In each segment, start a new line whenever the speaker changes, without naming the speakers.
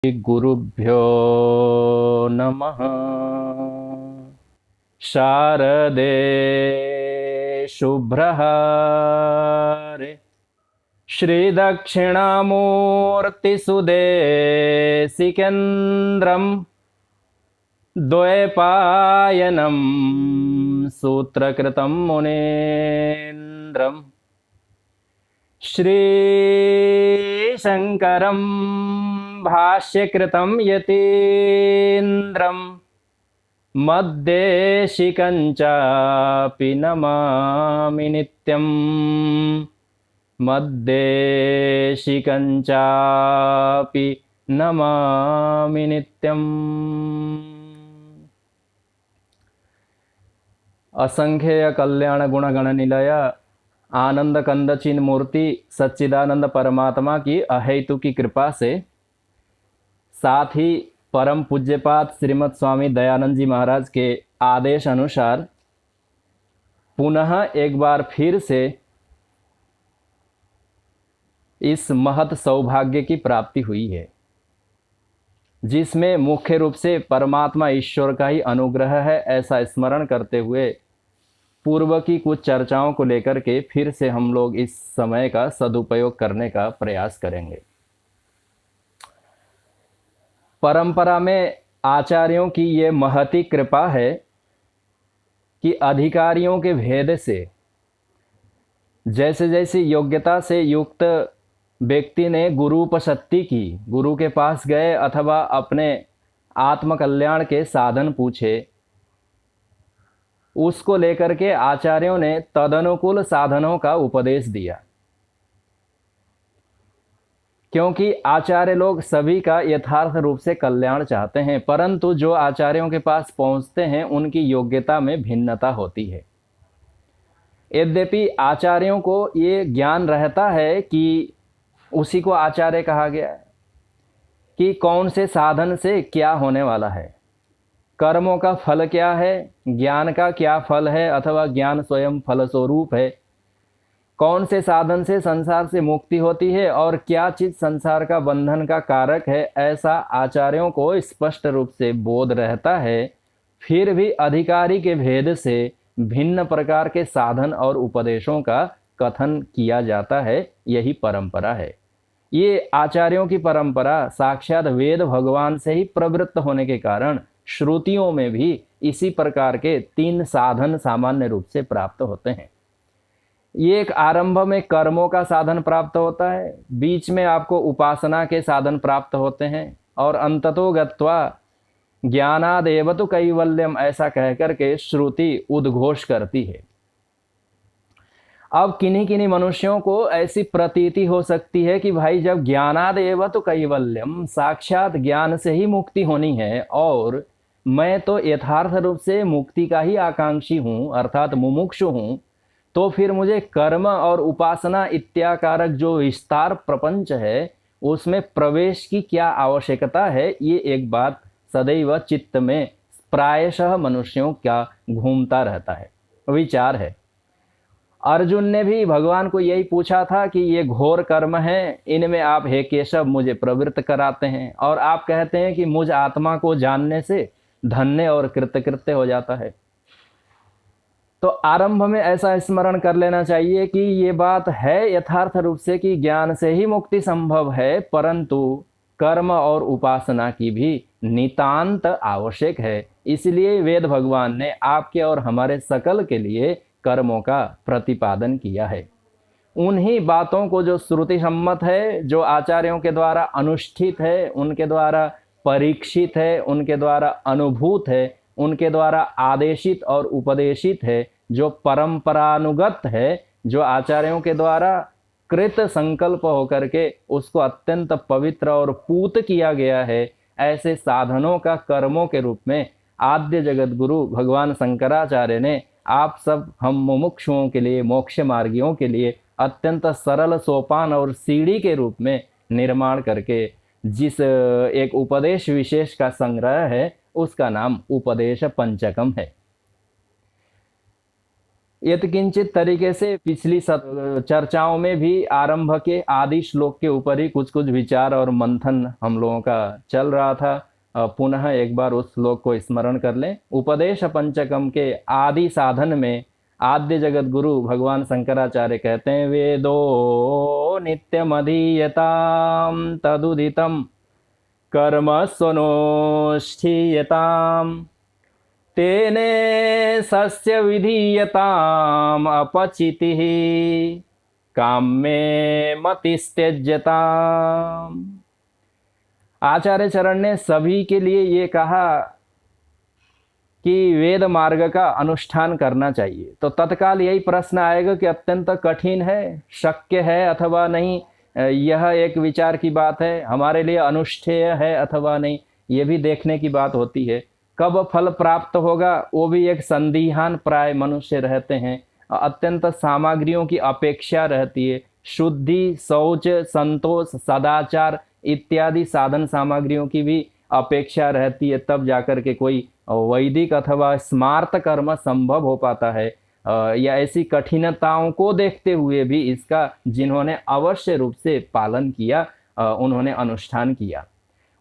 गुरुभ्यो नमः। शारदे शुभ्रहारे श्रीदक्षिणामूर्तिसुदेशिकेन्द्रं द्वैपायनं सूत्रकृतं मुनीन्द्रं श्रीशङ्करं भाष्यकृतं यतीन्द्रं मद्देशिकं चापि नमामि नित्यं। मद्देशिकं चापि नमामि नित्यम्। असंख्य कल्याण गुणगण निलय आनंद कंदचिन मूर्ति सच्चिदानंद परमात्मा की अहेतु की कृपा से, साथ ही परम पूज्यपाद श्रीमद स्वामी दयानंद जी महाराज के आदेश अनुसार पुनः एक बार फिर से इस महत सौभाग्य की प्राप्ति हुई है, जिसमें मुख्य रूप से परमात्मा ईश्वर का ही अनुग्रह है, ऐसा स्मरण करते हुए पूर्व की कुछ चर्चाओं को लेकर के फिर से हम लोग इस समय का सदुपयोग करने का प्रयास करेंगे। परंपरा में आचार्यों की ये महती कृपा है कि अधिकारियों के भेद से, जैसे जैसे योग्यता से युक्त व्यक्ति ने गुरुपसत्ति की, गुरु के पास गए अथवा अपने आत्मकल्याण के साधन पूछे, उसको लेकर के आचार्यों ने तदनुकूल साधनों का उपदेश दिया। क्योंकि आचार्य लोग सभी का यथार्थ रूप से कल्याण चाहते हैं, परंतु जो आचार्यों के पास पहुंचते हैं उनकी योग्यता में भिन्नता होती है। यद्यपि आचार्यों को ये ज्ञान रहता है कि उसी को आचार्य कहा गया है कि कौन से साधन से क्या होने वाला है, कर्मों का फल क्या है, ज्ञान का क्या फल है अथवा ज्ञान स्वयं फलस्वरूप है, कौन से साधन से संसार से मुक्ति होती है और क्या चीज संसार का बंधन का कारक है, ऐसा आचार्यों को स्पष्ट रूप से बोध रहता है। फिर भी अधिकारी के भेद से भिन्न प्रकार के साधन और उपदेशों का कथन किया जाता है। यही परंपरा है। ये आचार्यों की परंपरा साक्षात वेद भगवान से ही प्रवृत्त होने के कारण श्रुतियों में भी इसी प्रकार के 3 साधन सामान्य रूप से प्राप्त होते हैं। ये एक आरंभ में कर्मों का साधन प्राप्त होता है, बीच में आपको उपासना के साधन प्राप्त होते हैं और अंततो गत्वा ज्ञानादेव तु कैवल्यम, ऐसा कहकर के श्रुति उद्घोष करती है। अब किन्हीं किन्हीं मनुष्यों को ऐसी प्रतीति हो सकती है कि भाई जब ज्ञानादेव तु कैवल्यम, साक्षात ज्ञान से ही मुक्ति होनी है और मैं तो यथार्थ रूप से मुक्ति का ही आकांक्षी हूँ, अर्थात मुमुक्षु हूँ, तो फिर मुझे कर्म और उपासना इत्याकारक जो विस्तार प्रपंच है उसमें प्रवेश की क्या आवश्यकता है। ये एक बात सदैव चित्त में प्रायशः मनुष्यों का घूमता रहता है, विचार है। अर्जुन ने भी भगवान को यही पूछा था कि ये घोर कर्म है, इनमें आप हे केशव मुझे प्रवृत्त कराते हैं और आप कहते हैं कि मुझ आत्मा को जानने से धन्य और कृतकृत्य हो जाता है। तो आरंभ में ऐसा स्मरण कर लेना चाहिए कि ये बात है यथार्थ रूप से कि ज्ञान से ही मुक्ति संभव है, परंतु कर्म और उपासना की भी नितांत आवश्यक है। इसलिए वेद भगवान ने आपके और हमारे सकल के लिए कर्मों का प्रतिपादन किया है। उन्हीं बातों को जो श्रुति सम्मत है, जो आचार्यों के द्वारा अनुष्ठित है, उनके द्वारा परीक्षित है, उनके द्वारा अनुभूत है, उनके द्वारा आदेशित और उपदेशित है, जो परंपरानुगत है, जो आचार्यों के द्वारा कृत संकल्प होकर के उसको अत्यंत पवित्र और पूत किया गया है, ऐसे साधनों का कर्मों के रूप में आद्य जगत गुरु भगवान शंकराचार्य ने आप सब हम मुमुक्षुओं के लिए, मोक्ष मार्गियों के लिए अत्यंत सरल सोपान और सीढ़ी के रूप में निर्माण करके जिस एक उपदेश विशेष का संग्रह है उसका नाम उपदेश पंचकम है। यत्किंचित तरीके से पिछली चर्चाओं में भी आरंभ के आदि श्लोक के ऊपर ही कुछ कुछ विचार और मंथन हम लोगों का चल रहा था। पुनः एक बार उस श्लोक को स्मरण कर लें। उपदेश पंचकम के आदि साधन में आद्य जगत गुरु भगवान शंकराचार्य कहते हैं, वेदो नित्यमधीयताम तदुदितम कर्म स्वनोष्ठीयताम तेने सस्य विधीयताम अपचितिः काम्ये मतिस्त्यज्यताम। आचार्य चरण ने सभी के लिए ये कहा कि वेद मार्ग का अनुष्ठान करना चाहिए। तो तत्काल यही प्रश्न आएगा कि अत्यंत कठिन है, शक्य है अथवा नहीं, यह एक विचार की बात है। हमारे लिए अनुष्ठेय है अथवा नहीं, ये भी देखने की बात होती है। कब फल प्राप्त होगा वो भी एक संदिहान प्राय मनुष्य रहते हैं। अत्यंत सामग्रियों की अपेक्षा रहती है। शुद्धि, शौच, संतोष, सदाचार इत्यादि साधन सामग्रियों की भी अपेक्षा रहती है, तब जाकर के कोई वैदिक अथवा स्मार्त कर्म संभव हो पाता है। या ऐसी कठिनताओं को देखते हुए भी इसका जिन्होंने अवश्य रूप से पालन किया, उन्होंने अनुष्ठान किया।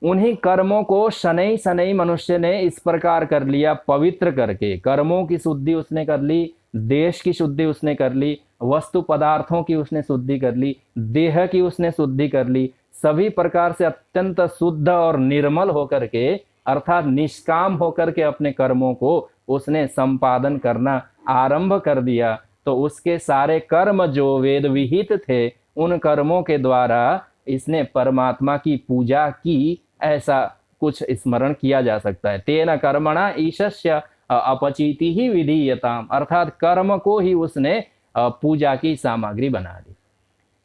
उन्हीं कर्मों को शनै शनै मनुष्य ने इस प्रकार कर लिया, पवित्र करके। कर्मों की शुद्धि उसने कर ली, देश की शुद्धि उसने कर ली, वस्तु पदार्थों की उसने शुद्धि कर ली, देह की उसने शुद्धि कर ली। सभी प्रकार से अत्यंत शुद्ध और निर्मल होकर के, अर्थात निष्काम होकर के अपने कर्मों को उसने संपादन करना आरंभ कर दिया। तो उसके सारे कर्म जो वेद विहित थे, उन कर्मों के द्वारा इसने परमात्मा की पूजा की, ऐसा कुछ स्मरण किया जा सकता है। तेन कर्मणा ईशस्य अपचिति ही विधीयताम, अर्थात कर्म को ही उसने पूजा की सामग्री बना दी।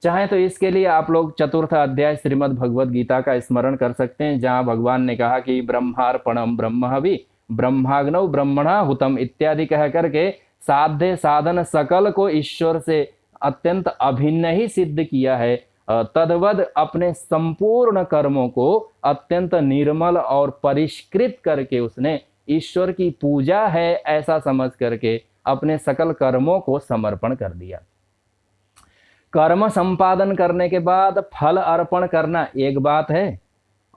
चाहे तो इसके लिए आप लोग चतुर्थ अध्याय श्रीमद् भगवद गीता का स्मरण कर सकते हैं, जहां भगवान ने कहा कि ब्रह्मार्पणम ब्रह्महवि ब्रह्माग्नौ ब्रह्मणा हुतम इत्यादि कह करके साध्य साधन सकल को ईश्वर से अत्यंत अभिन्न ही सिद्ध किया है। तद्वद अपने संपूर्ण कर्मों को अत्यंत निर्मल और परिष्कृत करके उसने ईश्वर की पूजा है ऐसा समझ करके अपने सकल कर्मों को समर्पण कर दिया। कर्म संपादन करने के बाद फल अर्पण करना एक बात है,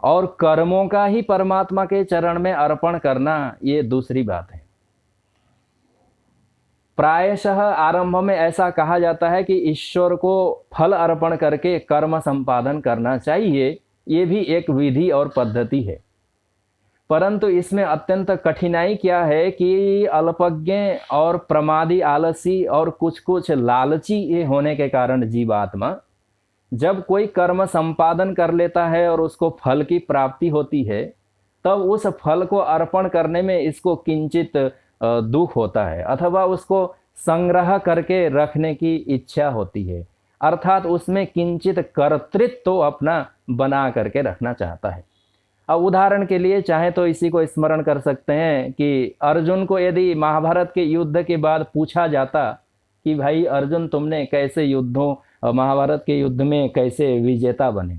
और कर्मों का ही परमात्मा के चरण में अर्पण करना ये दूसरी बात है। प्रायशः आरंभ में ऐसा कहा जाता है कि ईश्वर को फल अर्पण करके कर्म संपादन करना चाहिए। ये भी एक विधि और पद्धति है, परंतु इसमें अत्यंत कठिनाई क्या है कि अल्पज्ञ और प्रमादी, आलसी और कुछ कुछ लालची ये होने के कारण जीवात्मा जब कोई कर्म संपादन कर लेता है और उसको फल की प्राप्ति होती है, तब उस फल को अर्पण करने में इसको किंचित दुख होता है, अथवा उसको संग्रह करके रखने की इच्छा होती है, अर्थात उसमें किंचित कर्तृत्व तो अपना बना करके रखना चाहता है। अब उदाहरण के लिए चाहे तो इसी को स्मरण कर सकते हैं कि अर्जुन को यदि महाभारत के युद्ध के बाद पूछा जाता कि भाई अर्जुन तुमने कैसे महाभारत के युद्ध में कैसे विजेता बने,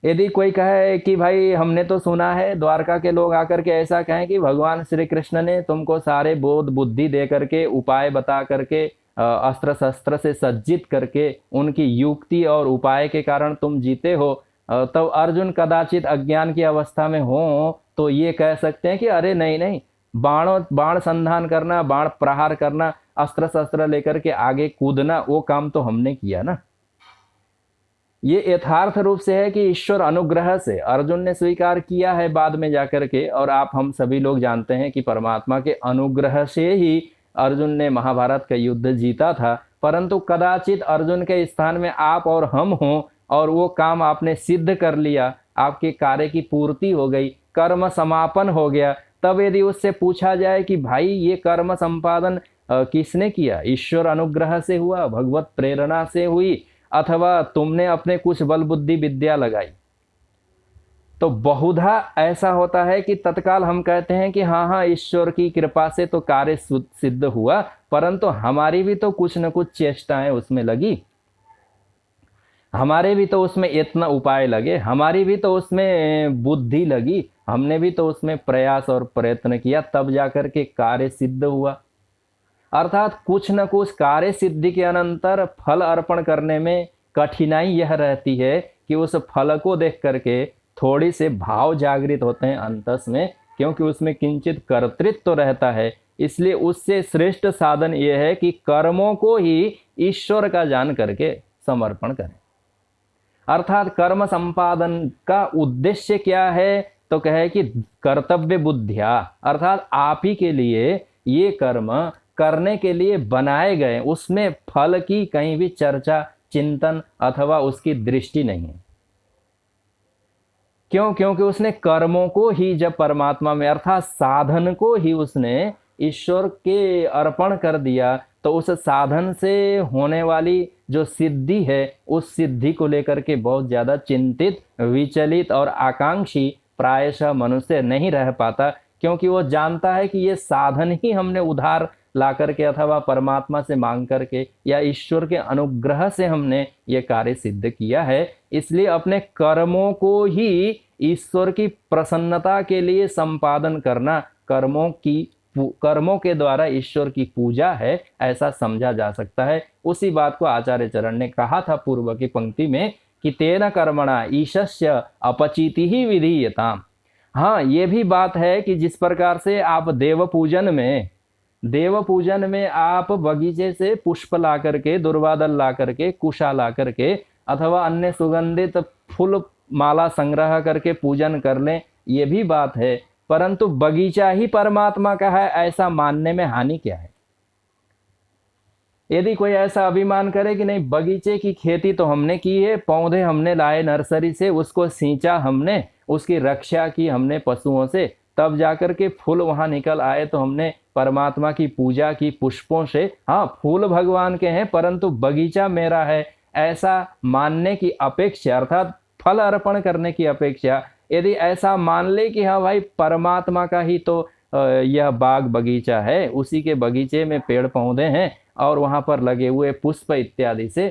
यदि कोई कहे कि भाई हमने तो सुना है, द्वारका के लोग आकर के ऐसा कहें कि भगवान श्री कृष्ण ने तुमको सारे बोध बुद्धि दे करके, उपाय बता करके, अस्त्र शस्त्र से सज्जित करके, उनकी युक्ति और उपाय के कारण तुम जीते हो, तो अर्जुन अज्ञान की अवस्था में हो तो ये कह सकते हैं कि अरे नहीं नहीं, बाण संधान करना, बाण प्रहार करना, अस्त्र शस्त्र लेकर के आगे कूदना, वो काम तो हमने किया ना। ये यथार्थ रूप से है कि ईश्वर अनुग्रह से अर्जुन ने स्वीकार किया है बाद में जाकर के, और आप हम सभी लोग जानते हैं कि परमात्मा के अनुग्रह से ही अर्जुन ने महाभारत का युद्ध जीता था। परंतु कदाचित अर्जुन के स्थान में आप और हम हों और वो काम आपने सिद्ध कर लिया, आपके कार्य की पूर्ति हो गई, कर्म समापन हो गया, तब यदि उससे पूछा जाए कि भाई ये कर्म संपादन किसने किया, ईश्वर अनुग्रह से हुआ, भगवत प्रेरणा से हुई, अथवा तुमने अपने कुछ बल बुद्धि विद्या लगाई, तो बहुधा ऐसा होता है कि तत्काल हम कहते हैं कि हाँ हाँ ईश्वर की कृपा से तो कार्य सिद्ध हुआ, परंतु हमारी भी तो कुछ न कुछ चेष्टाएं उसमें लगी, हमारे भी तो उसमें इतना उपाय लगे, हमारी भी तो उसमें बुद्धि लगी, हमने भी तो उसमें प्रयास और प्रयत्न किया, तब जाकर के कार्य सिद्ध हुआ। अर्थात कुछ न कुछ कार्य सिद्धि के अनंतर फल अर्पण करने में कठिनाई यह रहती है कि उस फल को देख करके थोड़ी से भाव जागृत होते हैं अंतस में, क्योंकि उसमें किंचित कर्तृत्व तो रहता है। इसलिए उससे श्रेष्ठ साधन यह है कि कर्मों को ही ईश्वर का जान करके समर्पण करें। अर्थात कर्म संपादन का उद्देश्य क्या है, तो कहे कि कर्तव्य बुद्धिया, अर्थात आप ही के लिए ये कर्म करने के लिए बनाए गए, उसमें फल की कहीं भी चर्चा, चिंतन अथवा उसकी दृष्टि नहीं है। क्यों? क्योंकि उसने कर्मों को ही जब परमात्मा में अर्थात साधन को ही उसने ईश्वर के अर्पण कर दिया, तो उस साधन से होने वाली जो सिद्धि है उस सिद्धि को लेकर के बहुत ज़्यादा चिंतित, विचलित और आकांक्षी प्रायशः मनुष्य नहीं रह पाता, क्योंकि वो जानता है कि ये साधन ही हमने उधार ला करके अथवा परमात्मा से मांग करके या ईश्वर के अनुग्रह से हमने ये कार्य सिद्ध किया है। इसलिए अपने कर्मों को ही ईश्वर की प्रसन्नता के लिए संपादन करना कर्मों के द्वारा ईश्वर की पूजा है, ऐसा समझा जा सकता है। उसी बात को आचार्य चरण ने कहा था पूर्व की पंक्ति में कि तेन कर्मणा ईशस्य अपचिति ही विधीयताम। हाँ, ये भी बात है कि जिस प्रकार से आप देव पूजन में आप बगीचे से पुष्प ला करके, दुर्वादल ला करके, कुशा ला करके अथवा अन्य सुगंधित फूल माला संग्रह करके पूजन कर लें, ये भी बात है, परंतु बगीचा ही परमात्मा का है ऐसा मानने में हानि क्या है? यदि कोई ऐसा अभिमान करे कि नहीं, बगीचे की खेती तो हमने की है, पौधे हमने लाए नर्सरी से, उसको सींचा हमने, उसकी रक्षा की हमने पशुओं से, तब जाकर के फूल वहां निकल आए तो हमने परमात्मा की पूजा की पुष्पों से। हाँ, फूल भगवान के हैं परंतु बगीचा मेरा है, ऐसा मानने की अपेक्षा अर्थात फल अर्पण करने की अपेक्षा यदि ऐसा मान ले कि हाँ भाई परमात्मा का ही तो यह बाग बगीचा है, उसी के बगीचे में पेड़ पौधे हैं और वहाँ पर लगे हुए पुष्प इत्यादि से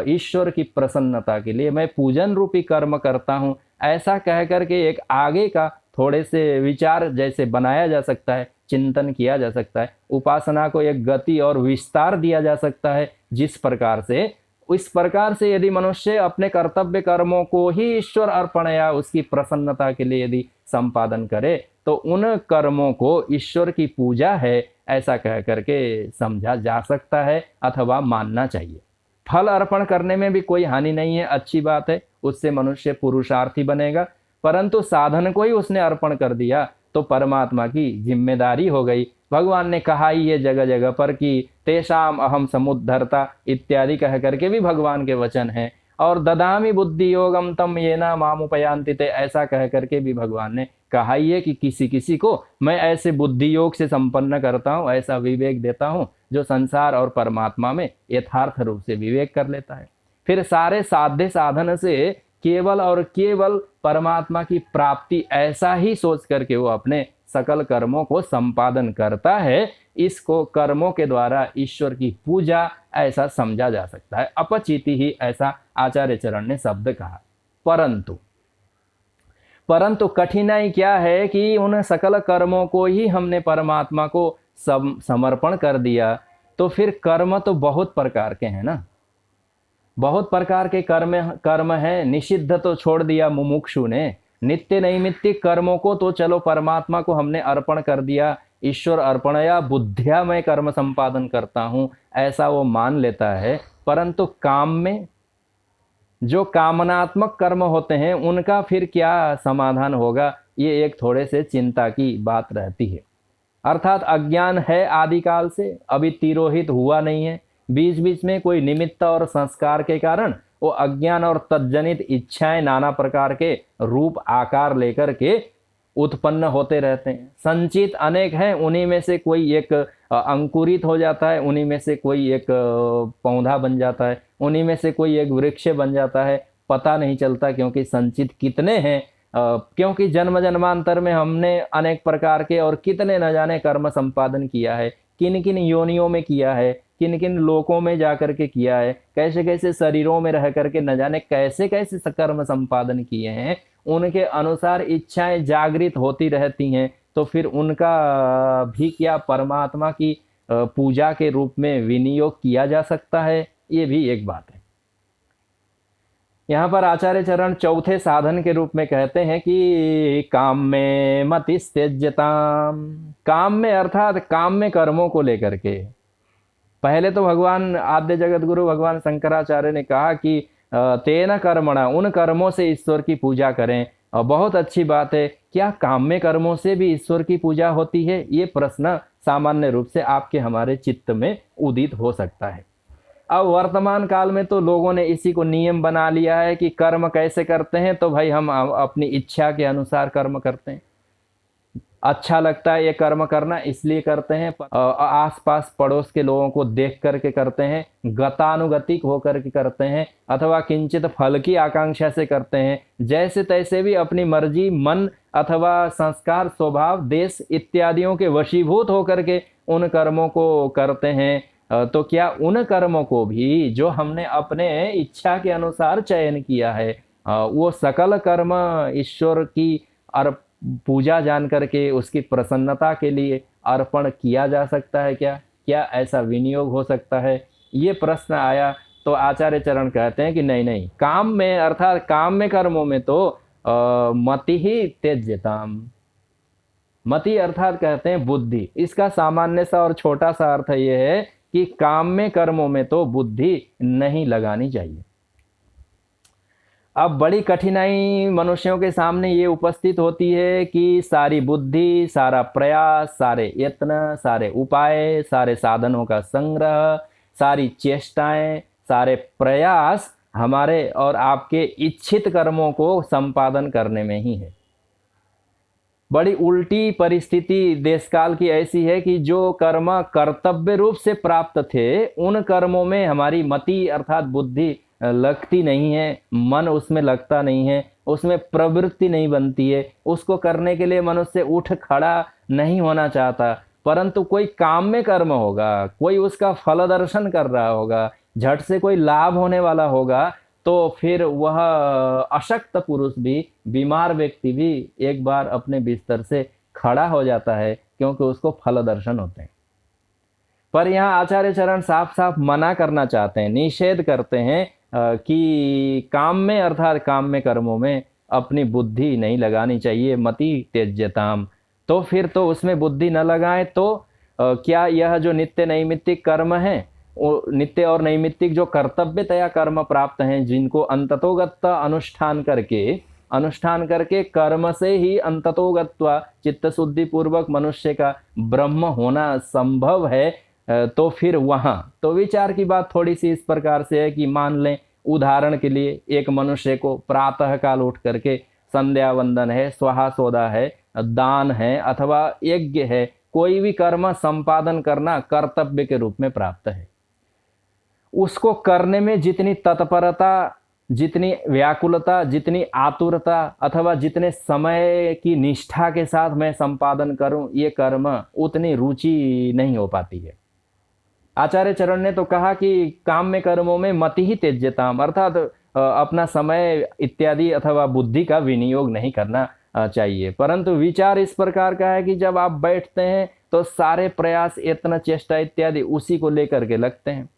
ईश्वर की प्रसन्नता के लिए मैं पूजन रूपी कर्म करता हूँ, ऐसा कह करके एक आगे का थोड़े से विचार जैसे बनाया जा सकता है, चिंतन किया जा सकता है, उपासना को एक गति और विस्तार दिया जा सकता है। जिस प्रकार से इस प्रकार से यदि मनुष्य अपने कर्तव्य कर्मों को ही ईश्वर अर्पण या उसकी प्रसन्नता के लिए यदि संपादन करे तो उन कर्मों को ईश्वर की पूजा है ऐसा कह करके समझा जा सकता है अथवा मानना चाहिए। फल अर्पण करने में भी कोई हानि नहीं है, अच्छी बात है, उससे मनुष्य पुरुषार्थी बनेगा, परंतु साधन को ही उसने अर्पण कर दिया तो परमात्मा की जिम्मेदारी हो गई। भगवान ने कहा ही ये जगह जगह पर कि तेषाम अहम समुद्धरता इत्यादि कह करके भी भगवान के वचन हैं, और ददामी बुद्धि योगम तम येना मामुपयांति ते ऐसा कह करके भी भगवान ने कहा ही है कि किसी किसी को मैं ऐसे बुद्धि योग से संपन्न करता हूँ, ऐसा विवेक देता हूँ जो संसार और परमात्मा में यथार्थ रूप से विवेक कर लेता है। फिर सारे साध्य साधन से केवल और केवल परमात्मा की प्राप्ति ऐसा ही सोच करके वो अपने सकल कर्मों को संपादन करता है। इसको कर्मों के द्वारा ईश्वर की पूजा ऐसा समझा जा सकता है। अपचिति ही ऐसा आचार्य चरण ने शब्द कहा। परंतु कठिनाई क्या है कि उन सकल कर्मों को ही हमने परमात्मा को समर्पण कर दिया, तो फिर कर्म तो बहुत प्रकार के हैं ना, बहुत प्रकार के कर्म हैं। निषिद्ध तो छोड़ दिया मुमुक्षु ने, नित्य नैमित्तिक कर्मों को तो चलो परमात्मा को हमने अर्पण कर दिया, ईश्वर अर्पण या बुद्धिया मैं कर्म संपादन करता हूँ ऐसा वो मान लेता है। परंतु काम में जो कामनात्मक कर्म होते हैं उनका फिर क्या समाधान होगा, ये एक थोड़े से चिंता की बात रहती है। अर्थात अज्ञान है आदिकाल से, अभी तिरोहित हुआ नहीं है, बीच बीच में कोई निमित्त और संस्कार के कारण वो अज्ञान और तज्जनित इच्छाएं नाना प्रकार के रूप आकार लेकर के उत्पन्न होते रहते हैं। संचित अनेक हैं, उन्हीं में से कोई एक अंकुरित हो जाता है, उन्हीं में से कोई एक पौधा बन जाता है, उन्हीं में से कोई एक वृक्ष बन जाता है, पता नहीं चलता क्योंकि संचित कितने हैं। क्योंकि जन्म जन्मांतर में हमने अनेक प्रकार के और कितने न जाने कर्म संपादन किया है, किन किन योनियों में किया है, किन किन लोकों में जा करके किया है, कैसे कैसे शरीरों में रह करके न जाने कैसे कैसे कर्म संपादन किए हैं, उनके अनुसार इच्छाएं जागृत होती रहती हैं। तो फिर उनका भी क्या परमात्मा की पूजा के रूप में विनियोग किया जा सकता है, ये भी एक बात है। यहाँ पर आचार्य चरण चौथे साधन के रूप में कहते हैं कि काम में मति त्यज्यताम। काम में अर्थात काम में कर्मों को लेकर के। पहले तो भगवान आद्य जगत गुरु भगवान शंकराचार्य ने कहा कि तेन कर्मणा, उन कर्मों से ईश्वर की पूजा करें। और बहुत अच्छी बात है, क्या काम में कर्मों से भी ईश्वर की पूजा होती है? ये प्रश्न सामान्य रूप से आपके हमारे चित्त में उदित हो सकता है। अब वर्तमान काल में तो लोगों ने इसी को नियम बना लिया है कि कर्म कैसे करते हैं, तो भाई हम अपनी इच्छा के अनुसार कर्म करते हैं। अच्छा लगता है ये कर्म करना, इसलिए करते हैं। आसपास पड़ोस के लोगों को देख करके करते हैं, गतानुगतिक होकर के करते हैं, अथवा किंचित फल की आकांक्षा से करते हैं। जैसे तैसे भी अपनी मर्जी, मन अथवा संस्कार, स्वभाव, देश इत्यादियों के वशीभूत होकर के उन कर्मों को करते हैं। तो क्या उन कर्मों को भी जो हमने अपने इच्छा के अनुसार चयन किया है, वो सकल कर्म ईश्वर की पूजा जान करके उसकी प्रसन्नता के लिए अर्पण किया जा सकता है क्या? क्या ऐसा विनियोग हो सकता है? ये प्रश्न आया तो आचार्य चरण कहते हैं कि नहीं नहीं, काम में अर्थात काम में कर्मों में तो मति ही त्यज्यताम। मति अर्थात कहते हैं बुद्धि। इसका सामान्य सा और छोटा सा अर्थ ये है कि काम में कर्मों में तो बुद्धि नहीं लगानी चाहिए। अब बड़ी कठिनाई मनुष्यों के सामने ये उपस्थित होती है कि सारी बुद्धि, सारा प्रयास, सारे यत्न, सारे उपाय, सारे साधनों का संग्रह, सारी चेष्टाएं, सारे प्रयास हमारे और आपके इच्छित कर्मों को संपादन करने में ही है। बड़ी उल्टी परिस्थिति देशकाल की ऐसी है कि जो कर्म कर्तव्य रूप से प्राप्त थे, उन कर्मों में हमारी मति अर्थात बुद्धि लगती नहीं है, मन उसमें लगता नहीं है, उसमें प्रवृत्ति नहीं बनती है, उसको करने के लिए मनुष्य उठ खड़ा नहीं होना चाहता। परंतु कोई काम में कर्म होगा, कोई उसका फल दर्शन कर रहा होगा, झट से कोई लाभ होने वाला होगा, तो फिर वह अशक्त पुरुष भी, बीमार व्यक्ति भी एक बार अपने बिस्तर से खड़ा हो जाता है, क्योंकि उसको फल दर्शन होते हैं। पर यहाँ आचार्य चरण साफ साफ मना करना चाहते हैं, निषेध करते हैं कि काम में अर्थात काम में कर्मों में अपनी बुद्धि नहीं लगानी चाहिए, मति त्यज्यताम। तो फिर तो उसमें बुद्धि न लगाएं तो क्या यह जो नित्य नैमित्तिक कर्म है, नित्य और नैमित्तिक जो कर्तव्यतया कर्म प्राप्त हैं, जिनको अंततोगत अनुष्ठान करके कर्म से ही अंततोगत्वा चित्त शुद्धि पूर्वक मनुष्य का ब्रह्म होना संभव है, तो फिर वहाँ तो विचार की बात थोड़ी सी इस प्रकार से है कि मान लें उदाहरण के लिए एक मनुष्य को प्रातः काल उठ करके संध्या वंदन है, स्वाहा सोदा है, दान है अथवा यज्ञ है, कोई भी कर्म संपादन करना कर्तव्य के रूप में प्राप्त है। उसको करने में जितनी तत्परता, जितनी व्याकुलता, जितनी आतुरता अथवा जितने समय की निष्ठा के साथ मैं संपादन करूं, ये कर्म उतनी रुचि नहीं हो पाती है। आचार्य चरण ने तो कहा कि काम में कर्मों में मति ही त्यज्यताम, अर्थात अपना समय इत्यादि अथवा बुद्धि का विनियोग नहीं करना चाहिए। परंतु विचार इस प्रकार का है कि जब आप बैठते हैं तो सारे प्रयास, यत्न, चेष्टा इत्यादि उसी को लेकर के लगते हैं।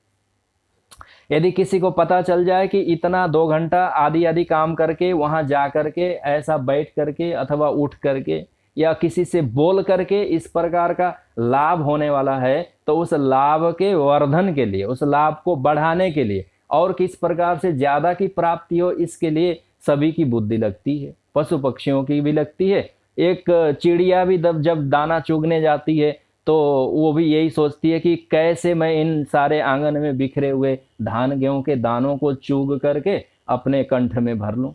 यदि किसी को पता चल जाए कि इतना 2 घंटा आदि आदि काम करके वहां जा करके ऐसा बैठ करके अथवा उठ करके या किसी से बोल करके इस प्रकार का लाभ होने वाला है, तो उस लाभ के वर्धन के लिए, उस लाभ को बढ़ाने के लिए और किस प्रकार से ज्यादा की प्राप्ति हो, इसके लिए सभी की बुद्धि लगती है, पशु पक्षियों की भी लगती है। एक चिड़िया भी जब दाना चुगने जाती है तो वो भी यही सोचती है कि कैसे मैं इन सारे आंगन में बिखरे हुए धान गेहूं के दानों को चुग करके अपने कंठ में भर लूं।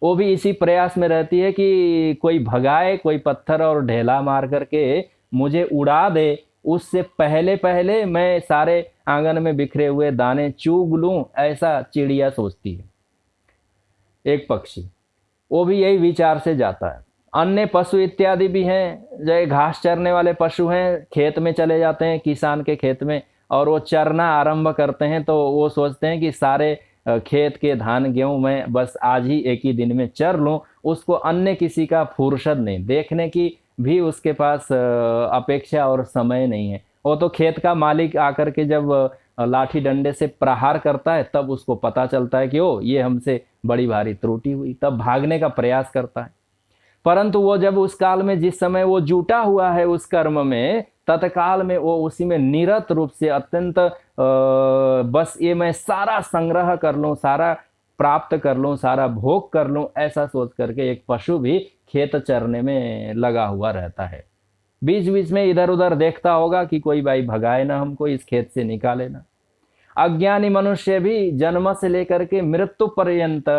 वो भी इसी प्रयास में रहती है कि कोई भगाए, कोई पत्थर और ढेला मार करके मुझे उड़ा दे, उससे पहले पहले मैं सारे आंगन में बिखरे हुए दाने चुग लूं, ऐसा चिड़िया सोचती है। एक पक्षी वो भी यही विचार से जाता है। अन्य पशु इत्यादि भी हैं, जो घास चरने वाले पशु हैं, खेत में चले जाते हैं, किसान के खेत में, और वो चरना आरंभ करते हैं तो वो सोचते हैं कि सारे खेत के धान गेहूं में बस आज ही एक ही दिन में चर लूं, उसको अन्य किसी का फुर्सत नहीं, देखने की भी उसके पास अपेक्षा और समय नहीं है। वो तो खेत का मालिक आकर के जब लाठी डंडे से प्रहार करता है तब उसको पता चलता है कि ओ ये हमसे बड़ी भारी त्रुटि हुई, तब भागने का प्रयास करता है। परंतु वो जब उस काल में जिस समय वो जुटा हुआ है उस कर्म में, तत्काल में वो उसी में निरत रूप से अत्यंत बस ये मैं सारा संग्रह कर लूं, सारा प्राप्त कर लूं, सारा भोग कर लूं, ऐसा सोच करके एक पशु भी खेत चरने में लगा हुआ रहता है। बीच बीच में इधर उधर देखता होगा कि कोई भाई भगाए ना, हमको इस खेत से निकाले ना। अज्ञानी मनुष्य भी जन्म से लेकर के मृत्यु पर्यंत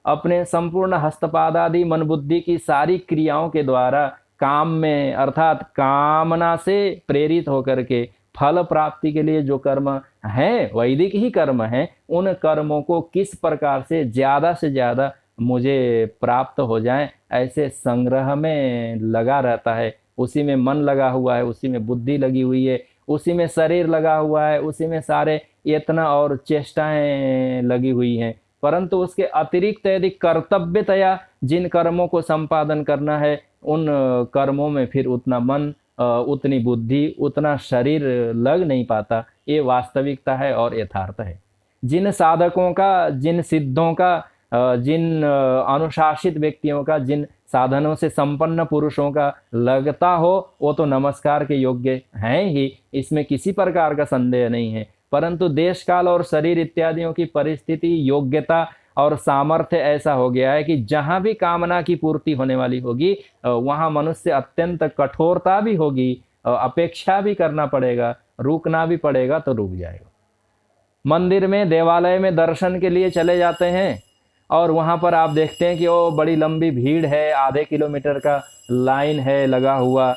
अपने संपूर्ण हस्तपाद आदि मन बुद्धि की सारी क्रियाओं के द्वारा काम में अर्थात कामना से प्रेरित होकर के फल प्राप्ति के लिए जो कर्म है, वैदिक ही कर्म है, उन कर्मों को किस प्रकार से ज्यादा मुझे प्राप्त हो जाए, ऐसे संग्रह में लगा रहता है। उसी में मन लगा हुआ है, उसी में बुद्धि लगी हुई है, उसी में शरीर लगा हुआ है, उसी में सारे यत्न और चेष्टाएं लगी हुई हैं। परंतु उसके अतिरिक्त यदि कर्तव्यतया जिन कर्मों को संपादन करना है, उन कर्मों में फिर उतना मन, उतनी बुद्धि, उतना शरीर लग नहीं पाता। ये वास्तविकता है और यथार्थ है। जिन साधकों का, जिन सिद्धों का, जिन अनुशासित व्यक्तियों का, जिन साधनों से संपन्न पुरुषों का लगता हो, वो तो नमस्कार के योग्य हैं ही, इसमें किसी प्रकार का संदेह नहीं है। परंतु देश काल और शरीर इत्यादियों की परिस्थिति, योग्यता और सामर्थ्य ऐसा हो गया है कि जहां भी कामना की पूर्ति होने वाली होगी, वहां मनुष्य अत्यंत कठोरता भी होगी, अपेक्षा भी करना पड़ेगा, रुकना भी पड़ेगा तो रुक जाएगा। मंदिर में, देवालय में दर्शन के लिए चले जाते हैं और वहां पर आप देखते हैं कि वो बड़ी लंबी भीड़ है, आधे किलोमीटर का लाइन है लगा हुआ,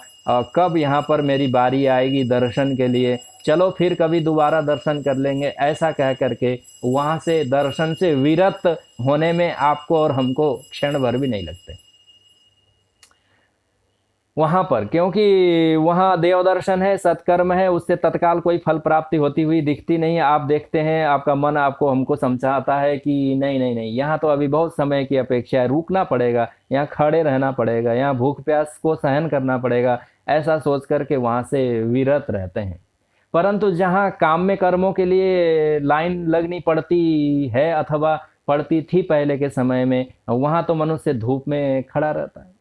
कब यहाँ पर मेरी बारी आएगी दर्शन के लिए, चलो फिर कभी दोबारा दर्शन कर लेंगे, ऐसा कह करके वहां से दर्शन से विरत होने में आपको और हमको क्षण भर भी नहीं लगते वहां पर, क्योंकि वहां देव दर्शन है, सत्कर्म है, उससे तत्काल कोई फल प्राप्ति होती हुई दिखती नहीं। आप देखते हैं, आपका मन आपको हमको समझाता है कि नहीं नहीं नहीं, यहाँ तो अभी बहुत समय की अपेक्षा है, रुकना पड़ेगा, यहाँ खड़े रहना पड़ेगा, यहाँ भूख प्यास को सहन करना पड़ेगा, ऐसा सोच करके वहां से विरत रहते हैं। परंतु जहाँ काम में कर्मों के लिए लाइन लगनी पड़ती है अथवा पड़ती थी पहले के समय में, वहां तो मनुष्य धूप में खड़ा रहता है।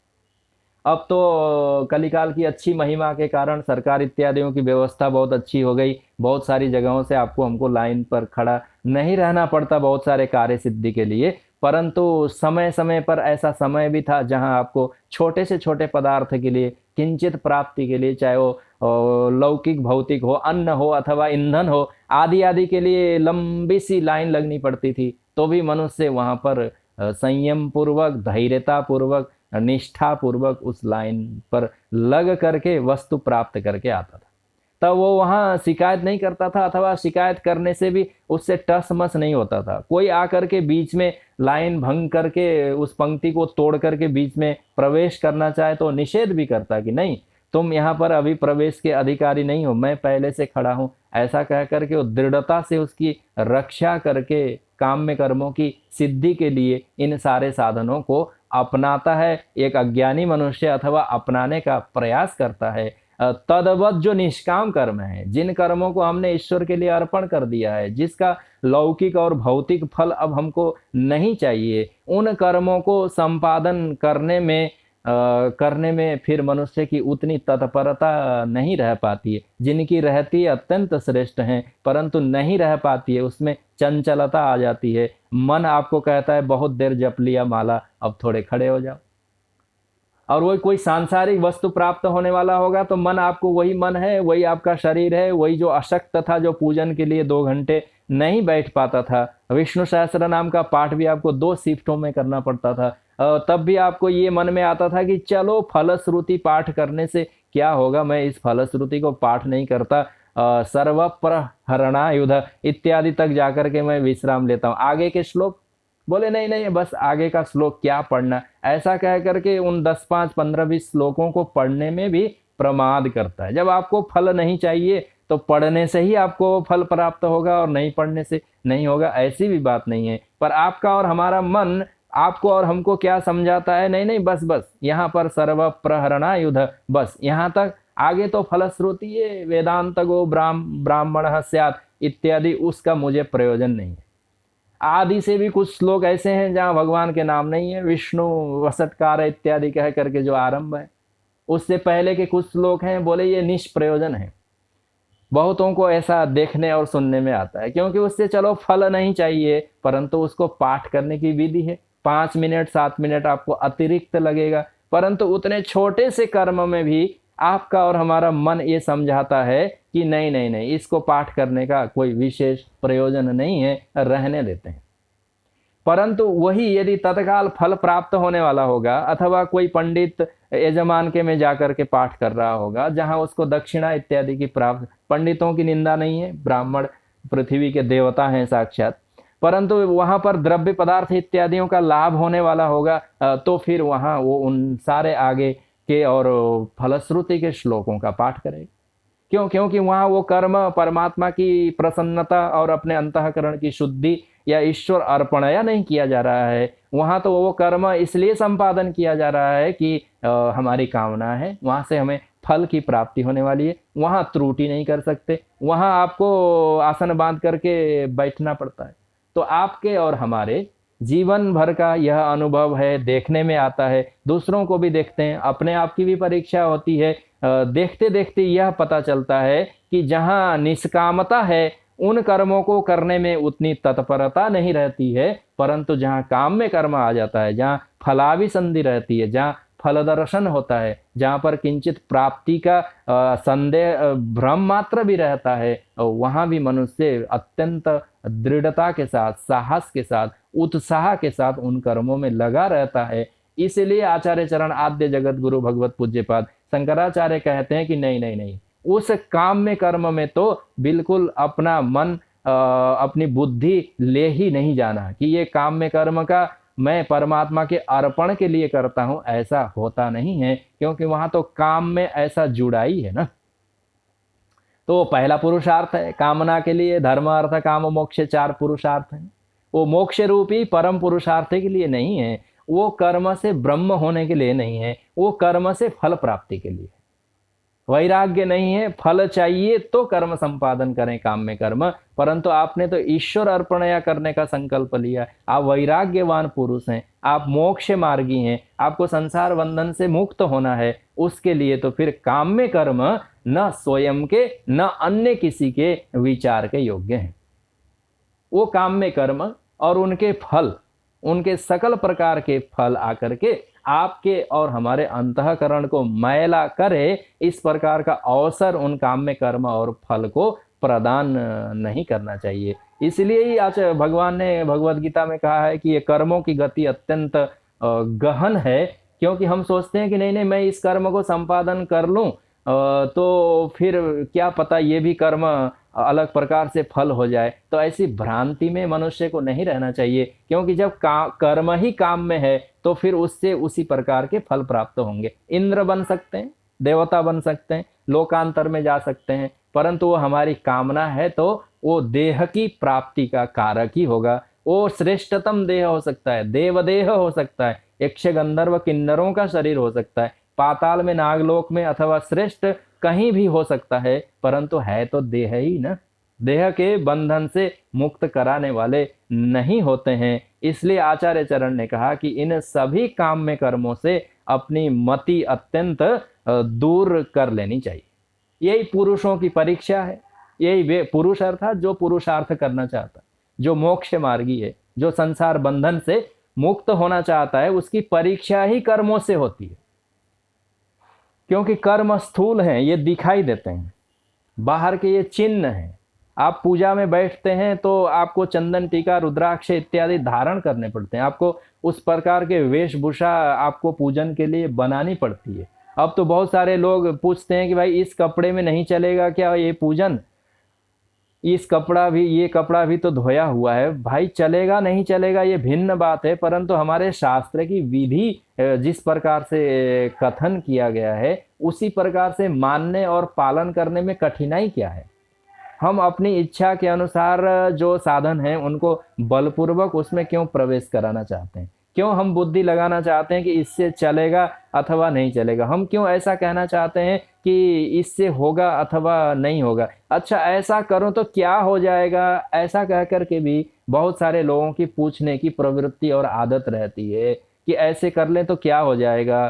अब तो कलिकाल की अच्छी महिमा के कारण सरकार इत्यादियों की व्यवस्था बहुत अच्छी हो गई, बहुत सारी जगहों से आपको हमको लाइन पर खड़ा नहीं रहना पड़ता बहुत सारे कार्य सिद्धि के लिए। परंतु समय समय पर ऐसा समय भी था जहां आपको छोटे से छोटे पदार्थ के लिए, किंचित प्राप्ति के लिए, चाहे वो लौकिक भौतिक हो, अन्न हो अथवा ईंधन हो, आदि आदि के लिए लंबी सी लाइन लगनी पड़ती थी, तो भी मनुष्य वहां पर संयम पूर्वक, धैर्यता पूर्वक, निष्ठा पूर्वक उस लाइन पर लग करके वस्तु प्राप्त करके आता था। तब वो वहाँ शिकायत नहीं करता था, अथवा शिकायत करने से भी उससे टस मस नहीं होता था। कोई आकर के बीच में लाइन भंग करके उस पंक्ति को तोड़ करके बीच में प्रवेश करना चाहे तो निषेध भी करता कि नहीं, तुम यहाँ पर अभी प्रवेश के अधिकारी नहीं हो, मैं पहले से खड़ा हूँ, ऐसा कह करके वो दृढ़ता से उसकी रक्षा करके काम में कर्मों की सिद्धि के लिए इन सारे साधनों को अपनाता है। एक अज्ञानी मनुष्य अथवा अपनाने का प्रयास करता है। तदवत जो निष्काम कर्म है, जिन कर्मों को हमने ईश्वर के लिए अर्पण कर दिया है, जिसका लौकिक और भौतिक फल अब हमको नहीं चाहिए, उन कर्मों को संपादन करने में फिर मनुष्य की उतनी तत्परता नहीं रह पाती है। जिनकी रहती है अत्यंत श्रेष्ठ हैं, परंतु नहीं रह पाती है, उसमें चंचलता आ जाती है। मन आपको कहता है बहुत देर जप लिया माला, अब थोड़े खड़े हो जाओ। और वही कोई सांसारिक वस्तु प्राप्त होने वाला होगा तो मन आपको, वही मन है, वही आपका शरीर है, वही जो अशक्त था, जो पूजन के लिए 2 घंटे नहीं बैठ पाता था, विष्णु सहस्त्र नाम का पाठ भी आपको 2 शिफ्टों में करना पड़ता था, तब भी आपको ये मन में आता था कि चलो फलश्रुति पाठ करने से क्या होगा, मैं इस फलश्रुति को पाठ नहीं करता, सर्वप्रहरणायुध इत्यादि तक जाकर के मैं विश्राम लेता हूँ। आगे के श्लोक बोले नहीं नहीं, बस आगे का श्लोक क्या पढ़ना, ऐसा कह करके उन 10, 5, 15, 20 श्लोकों को पढ़ने में भी प्रमाद करता है। जब आपको फल नहीं चाहिए तो पढ़ने से ही आपको फल प्राप्त होगा और नहीं पढ़ने से नहीं होगा, ऐसी भी बात नहीं है। पर आपका और हमारा मन आपको और हमको क्या समझाता है, नहीं नहीं बस बस यहाँ पर सर्व प्रहरणायुध, बस यहाँ तक आगे तो फलश्रुति है, वेदांत गो ब्राह्मण स्यात् इत्यादि, उसका मुझे प्रयोजन नहीं है। आदि से भी कुछ श्लोक ऐसे हैं जहाँ भगवान के नाम नहीं है, विष्णु वसटकार इत्यादि कह करके जो आरंभ है, उससे पहले के कुछ श्लोक हैं, बोले ये निष्प्रयोजन है। बहुतों को ऐसा देखने और सुनने में आता है, क्योंकि उससे चलो फल नहीं चाहिए, परंतु उसको पाठ करने की विधि है। 5 मिनट 7 मिनट आपको अतिरिक्त लगेगा, परंतु उतने छोटे से कर्म में भी आपका और हमारा मन ये समझाता है कि नहीं नहीं नहीं, इसको पाठ करने का कोई विशेष प्रयोजन नहीं है, रहने देते हैं। परंतु वही यदि तत्काल फल प्राप्त होने वाला होगा, अथवा कोई पंडित यजमान के में जाकर के पाठ कर रहा होगा, जहां उसको दक्षिणा इत्यादि की प्राप्त, पंडितों की निंदा नहीं है, ब्राह्मण पृथ्वी के देवता हैं साक्षात, परंतु वहां पर द्रव्य पदार्थ इत्यादियों का लाभ होने वाला होगा, तो फिर वहां वो उन सारे आगे के और फलश्रुति के श्लोकों का पाठ करेगा। क्यों? क्योंकि वहां वो कर्म परमात्मा की प्रसन्नता और अपने अंतःकरण की शुद्धि या ईश्वर अर्पणया नहीं किया जा रहा है। वहां तो वो कर्म इसलिए संपादन किया जा रहा है कि हमारी कामना है, वहां से हमें फल की प्राप्ति होने वाली है, वहां त्रुटि नहीं कर सकते, वहां आपको आसन बांध करके बैठना पड़ता है। तो आपके और हमारे जीवन भर का यह अनुभव है, देखने में आता है, दूसरों को भी देखते हैं, अपने आप की भी परीक्षा होती है। देखते देखते यह पता चलता है कि जहाँ निष्कामता है उन कर्मों को करने में उतनी तत्परता नहीं रहती है, परंतु जहाँ काम में कर्म आ जाता है, जहाँ फलाभिसंधि रहती है, जहाँ फल दर्शन होता है, जहाँ पर किंचित प्राप्ति का संदेह भ्रम मात्र भी रहता है, वहाँ भी मनुष्य अत्यंत दृढ़ता के साथ, साहस के साथ, उत्साह के साथ उन कर्मों में लगा रहता है। इसलिए आचार्य चरण आद्य जगत गुरु भगवत पूज्यपाद शंकराचार्य कहते हैं कि नहीं नहीं नहीं, उस काम में कर्म में तो बिल्कुल अपना मन अपनी बुद्धि ले ही नहीं जाना कि ये काम में कर्म का मैं परमात्मा के अर्पण के लिए करता हूं, ऐसा होता नहीं है, क्योंकि वहां तो काम में ऐसा जुड़ाई है ना। तो पहला पुरुषार्थ है कामना के लिए, धर्म अर्थ काम मोक्ष 4 पुरुषार्थ हैं। वो मोक्ष रूपी परम पुरुषार्थ के लिए नहीं है, वो कर्म से ब्रह्म होने के लिए नहीं है, वो कर्म से फल प्राप्ति के लिए। वैराग्य नहीं है, फल चाहिए तो कर्म संपादन करें काम में कर्म, परंतु आपने तो ईश्वर अर्पणया करने का संकल्प लिया, आप वैराग्यवान पुरुष हैं, आप मोक्ष मार्गी हैं, आपको संसार बंधन से मुक्त होना है, उसके लिए तो फिर काम में कर्म न स्वयं के न अन्य किसी के विचार के योग्य हैं। वो काम में कर्म और उनके फल, उनके सकल प्रकार के फल आकर के आपके और हमारे अंतःकरण को मैला करे, इस प्रकार का अवसर उन काम में कर्म और फल को प्रदान नहीं करना चाहिए। इसलिए ही आज भगवान ने भगवत गीता में कहा है कि ये कर्मों की गति अत्यंत गहन है, क्योंकि हम सोचते हैं कि नहीं नहीं मैं इस कर्म को संपादन कर लूं तो फिर क्या पता ये भी कर्म अलग प्रकार से फल हो जाए। तो ऐसी भ्रांति में मनुष्य को नहीं रहना चाहिए, क्योंकि जब कर्म ही काम में है तो फिर उससे उसी प्रकार के फल प्राप्त होंगे। इंद्र बन सकते हैं, देवता बन सकते हैं, लोकांतर में जा सकते हैं, परंतु वो हमारी कामना है तो वो देह की प्राप्ति का कारक ही होगा। वो श्रेष्ठतम देह हो सकता है, देवदेह हो सकता है, यक्ष गंधर्व किन्नरों का शरीर हो सकता है, पाताल में नागलोक में अथवा श्रेष्ठ कहीं भी हो सकता है, परंतु है तो देह ही ना। देह के बंधन से मुक्त कराने वाले नहीं होते हैं। इसलिए आचार्य चरण ने कहा कि इन सभी काम में कर्मों से अपनी मति अत्यंत दूर कर लेनी चाहिए। यही पुरुषों की परीक्षा है, यही वे पुरुष अर्थात जो पुरुषार्थ करना चाहता है, जो मोक्ष मार्गी है, जो संसार बंधन से मुक्त होना चाहता है, उसकी परीक्षा ही कर्मों से होती है। क्योंकि कर्म स्थूल हैं, ये दिखाई देते हैं, बाहर के ये चिन्ह हैं। आप पूजा में बैठते हैं तो आपको चंदन टीका रुद्राक्ष इत्यादि धारण करने पड़ते हैं, आपको उस प्रकार के वेशभूषा आपको पूजन के लिए बनानी पड़ती है। अब तो बहुत सारे लोग पूछते हैं कि भाई इस कपड़े में नहीं चलेगा क्या ये पूजन, ये कपड़ा भी तो धोया हुआ है। भाई चलेगा नहीं चलेगा ये भिन्न बात है, परंतु हमारे शास्त्र की विधि जिस प्रकार से कथन किया गया है उसी प्रकार से मानने और पालन करने में कठिनाई क्या है। हम अपनी इच्छा के अनुसार जो साधन हैं उनको बलपूर्वक उसमें क्यों प्रवेश कराना चाहते हैं। क्यों हम बुद्धि लगाना चाहते हैं कि इससे चलेगा अथवा नहीं चलेगा? हम क्यों ऐसा कहना चाहते हैं कि इससे होगा अथवा नहीं होगा? अच्छा ऐसा करूं तो क्या हो जाएगा? ऐसा कह कर के भी बहुत सारे लोगों की पूछने की प्रवृत्ति और आदत रहती है कि ऐसे कर लें तो क्या हो जाएगा?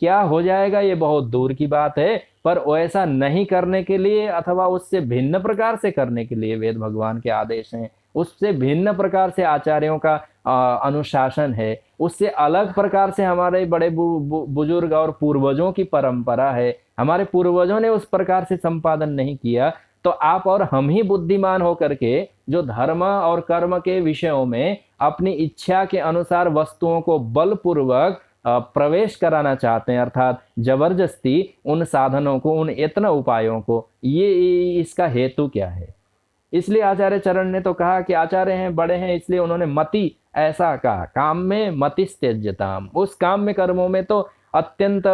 क्या हो जाएगा ये बहुत दूर की बात है, पर वैसा नहीं करने के लिए अथवा उससे भिन्न प्रकार से करने के लिए वेद भगवान के आदेश हैं। उससे भिन्न प्रकार से आचार्यों का अनुशासन है। उससे अलग प्रकार से हमारे बड़े बुजुर्ग और पूर्वजों की परंपरा है। हमारे पूर्वजों ने उस प्रकार से संपादन नहीं किया, तो आप और हम ही बुद्धिमान होकर के जो धर्म और कर्म के विषयों में अपनी इच्छा के अनुसार वस्तुओं को बलपूर्वक प्रवेश कराना चाहते हैं, अर्थात जबरदस्ती उन साधनों को, उन यत्न उपायों को, ये इसका हेतु क्या है? इसलिए आचार्य चरण ने तो कहा कि आचार्य हैं, बड़े हैं, इसलिए उन्होंने मति ऐसा कहा, काम में मति त्यज्यताम। उस काम में, कर्मों में तो अत्यंत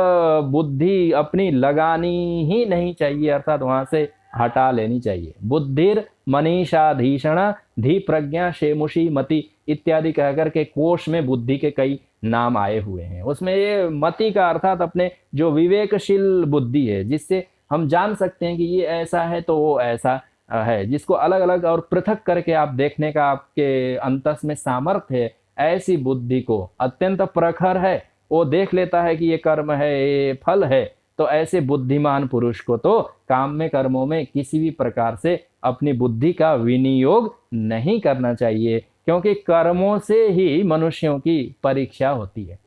बुद्धि अपनी लगानी ही नहीं चाहिए, अर्थात वहां से हटा लेनी चाहिए। बुद्धिर मनीषाधीषण धी प्रज्ञा शेमुषी मति इत्यादि कहकर के कोश में बुद्धि के कई नाम आए हुए हैं। उसमें ये मति का अर्थात अपने जो विवेकशील बुद्धि है, जिससे हम जान सकते हैं कि ये ऐसा है तो वो ऐसा है, जिसको अलग अलग और पृथक करके आप देखने का आपके अंतस में सामर्थ्य है, ऐसी बुद्धि को अत्यंत प्रखर है, वो देख लेता है कि ये कर्म है, ये फल है। तो ऐसे बुद्धिमान पुरुष को तो काम में, कर्मों में किसी भी प्रकार से अपनी बुद्धि का विनियोग नहीं करना चाहिए, क्योंकि कर्मों से ही मनुष्यों की परीक्षा होती है।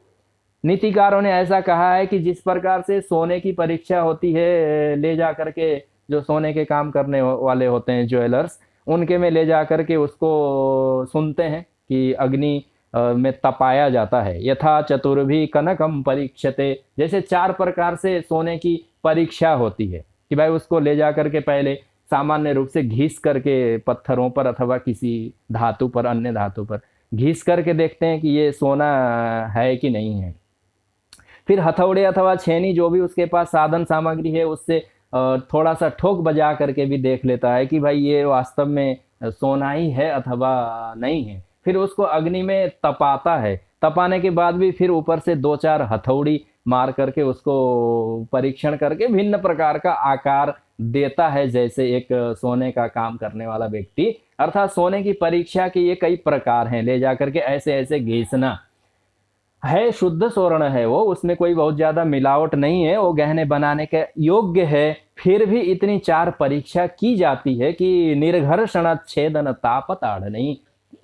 नीतिकारों ने ऐसा कहा है कि जिस प्रकार से सोने की परीक्षा होती है, ले जा करके जो सोने के काम करने वाले होते हैं ज्वेलर्स, उनके में ले जा करके उसको सुनते हैं कि अग्नि में तपाया जाता है। यथा चतुर्भी कनकम परीक्षते, जैसे 4 प्रकार से सोने की परीक्षा होती है कि भाई उसको ले जा करके पहले सामान्य रूप से घिस करके पत्थरों पर अथवा किसी धातु पर, अन्य धातु पर घिस करके देखते हैं कि ये सोना है कि नहीं है। फिर हथौड़े अथवा छेनी, जो भी उसके पास साधन सामग्री है, उससे थोड़ा सा ठोक बजा करके भी देख लेता है कि भाई ये वास्तव में सोना ही है अथवा नहीं है। फिर उसको अग्नि में तपाता है, तपाने के बाद भी फिर ऊपर से 2-4 हथौड़ी मार करके उसको परीक्षण करके भिन्न प्रकार का आकार देता है, जैसे एक सोने का काम करने वाला व्यक्ति। अर्थात सोने की परीक्षा के ये कई प्रकार हैं। ले जाकर के ऐसे ऐसे घिसना है, शुद्ध स्वर्ण है वो, उसमें कोई बहुत ज्यादा मिलावट नहीं है, वो गहने बनाने के योग्य है। फिर भी इतनी 4 परीक्षा की जाती है कि निर्घर्षण छेदन तापताड़ नहीं,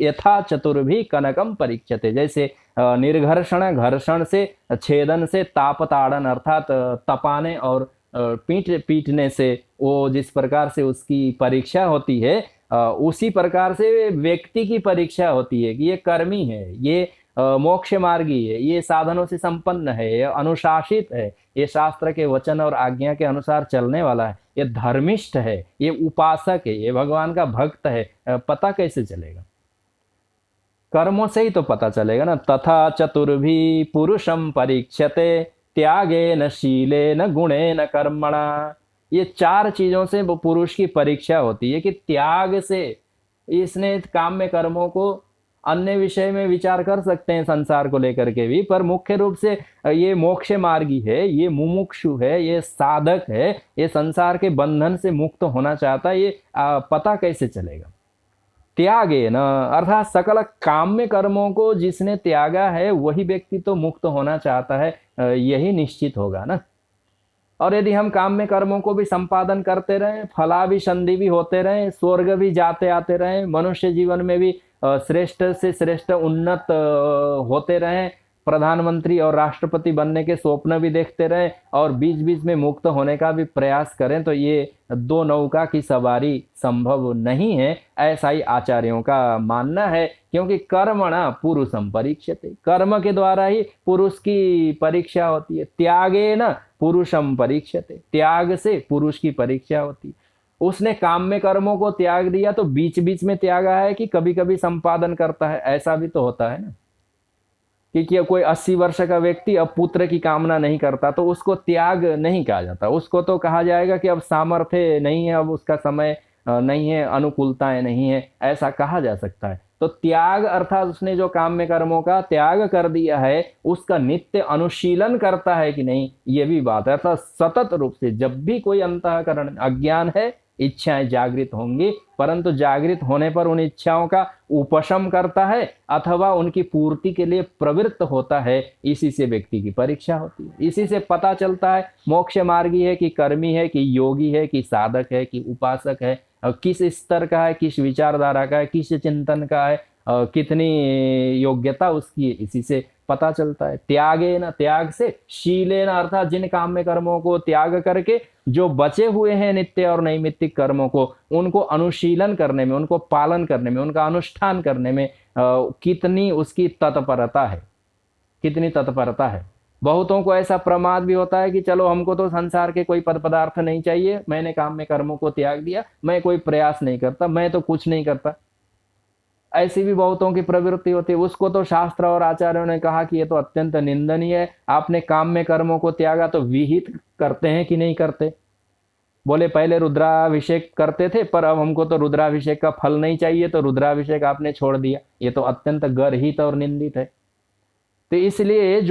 यथा चतुर्भी कनकम परीक्षते, जैसे निर्घर्षण घर्षण से, छेदन से, तापताड़न अर्थात तपाने और पीटने से वो जिस प्रकार से उसकी परीक्षा होती है, उसी प्रकार से व्यक्ति की परीक्षा होती है कि ये कर्मी है, ये मोक्ष मार्गी है, ये साधनों से संपन्न है, ये अनुशासित है, ये शास्त्र के वचन और आज्ञा के अनुसार चलने वाला है, ये धर्मिष्ठ है, ये उपासक है, ये भगवान का भक्त है। पता कैसे चलेगा? कर्मों से ही तो पता चलेगा ना। तथा चतुर्भी पुरुषम परीक्षते त्यागे न शीले न गुणे न कर्मणा, ये 4 चीजों से वो पुरुष की परीक्षा होती है कि त्याग से इसने काम में कर्मों को, अन्य विषय में विचार कर सकते हैं संसार को लेकर के भी, पर मुख्य रूप से ये मोक्ष मार्गी है, ये मुमुक्षु है, ये साधक है, ये संसार के बंधन से मुक्त होना चाहता है। ये पता कैसे चलेगा? त्यागे न अर्थात सकल काम में कर्मों को जिसने त्यागा है वही व्यक्ति तो मुक्त होना चाहता है, यही निश्चित होगा ना। और यदि हम काम में कर्मों को भी संपादन करते रहें, फलाभिसंधि भी होते रहें, स्वर्ग भी जाते आते रहें, मनुष्य जीवन में भी श्रेष्ठ से श्रेष्ठ उन्नत होते रहें, प्रधानमंत्री और राष्ट्रपति बनने के स्वप्न भी देखते रहें, और बीच बीच में मुक्त होने का भी प्रयास करें, तो ये 2 नौका की सवारी संभव नहीं है, ऐसा ही आचार्यों का मानना है। क्योंकि कर्मणा पुरुषम परीक्षते, कर्म के द्वारा ही पुरुष की परीक्षा होती है। त्यागे न पुरुषम परीक्षते, त्याग से पुरुष की परीक्षा होती है। उसने काम में कर्मों को त्याग दिया तो बीच बीच में त्यागा है कि कभी कभी संपादन करता है? ऐसा भी तो होता है ना कि कोई 80 वर्ष का व्यक्ति अब पुत्र की कामना नहीं करता तो उसको त्याग नहीं कहा जाता, उसको तो कहा जाएगा कि अब सामर्थ्य नहीं है, अब उसका समय नहीं है, अनुकूलताएं नहीं है, ऐसा कहा जा सकता है। तो त्याग अर्थात उसने जो काम्य कर्मों का त्याग कर दिया है उसका नित्य अनुशीलन करता है कि नहीं, ये भी बात है। अर्थात सतत रूप से जब भी कोई अंतःकरण अज्ञान है, इच्छाएं जागृत होंगी, परंतु जागृत होने पर उन इच्छाओं का उपशम करता है अथवा उनकी पूर्ति के लिए प्रवृत्त होता है, इसी से व्यक्ति की परीक्षा होती है। इसी से पता चलता है मोक्ष मार्गी है कि कर्मी है कि योगी है कि साधक है कि उपासक है, किस स्तर का है, किस विचारधारा का है, किस चिंतन का है, कितनी योग्यता उसकी है, इसी से पता चलता है। त्यागे न, त्याग से शीले न, अर्थात जिन काम्य कर्मों को त्याग करके जो बचे हुए हैं नित्य और नैमित्तिक कर्मों को, उनको अनुशीलन करने में, उनको पालन करने में, उनका अनुष्ठान करने में कितनी उसकी तत्परता है, कितनी तत्परता है। बहुतों को ऐसा प्रमाद भी होता है कि चलो हमको तो संसार के कोई पद पदार्थ नहीं चाहिए, मैंने काम्य कर्मों को त्याग दिया, मैं कोई प्रयास नहीं करता, मैं तो कुछ नहीं करता। ऐसी भी बहुतों की प्रवृत्ति होती है। उसको तो शास्त्र और आचार्यों ने कहा कि ये तो अत्यंत निंदनीय है, आपने काम्य कर्मों को त्यागा तो विहित करते हैं कि नहीं करते। बोले पहले रुद्राभिषेक करते थे पर अब हमको तो रुद्राभिषेक का फल नहीं चाहिए, तो रुद्राभिषेक आपने छोड़ दिया, ये तो अत्यंत गर्हित और निंदित है। तो इसलिए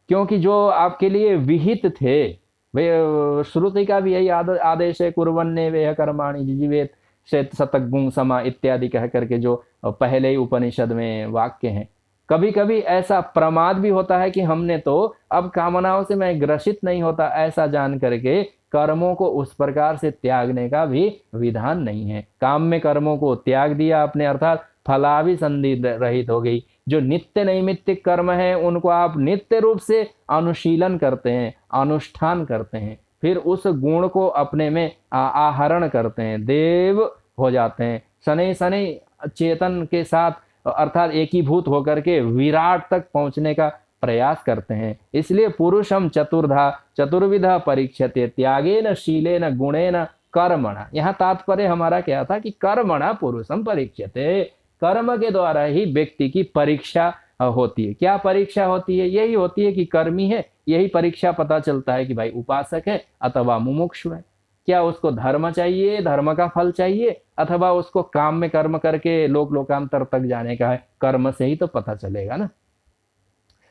क्योंकि जो आपके लिए विहित थे, वे श्रुति का भी यही आदेश है, कुर्वन्ने वेह कर्माणि जिजीवेत शतगुं समा इत्यादि कह करके जो पहले ही उपनिषद में वाक्य हैं। कभी कभी ऐसा प्रमाद भी होता है कि हमने तो अब कामनाओं से मैं ग्रसित नहीं होता, ऐसा जान करके कर्मों को उस प्रकार से त्यागने का भी विधान नहीं है। काम में कर्मों को त्याग दिया आपने, अर्थात फलाभिसंधि रहित हो गई। जो नित्य नैमित्तिक कर्म है उनको आप नित्य रूप से अनुशीलन करते हैं, अनुष्ठान करते हैं, फिर उस गुण को अपने में आहरण करते हैं, देव हो जाते हैं, शनै शनै चेतन के साथ अर्थात एकीभूत होकर के विराट तक पहुंचने का प्रयास करते हैं। इसलिए पुरुषम चतुर्विधा परीक्षते त्यागेन शीलेन गुणेन कर्मणा। यहाँ तात्पर्य हमारा क्या था कि कर्मणा पुरुषम परीक्षते, कर्म के द्वारा ही व्यक्ति की परीक्षा होती है। क्या परीक्षा होती है? यही होती है कि कर्मी है, यही परीक्षा पता चलता है कि भाई उपासक है अथवा मुमुक्षु है। क्या उसको धर्म चाहिए, धर्म का फल चाहिए, अथवा उसको काम में कर्म करके लोकांतर तक जाने का है? कर्म से ही तो पता चलेगा ना।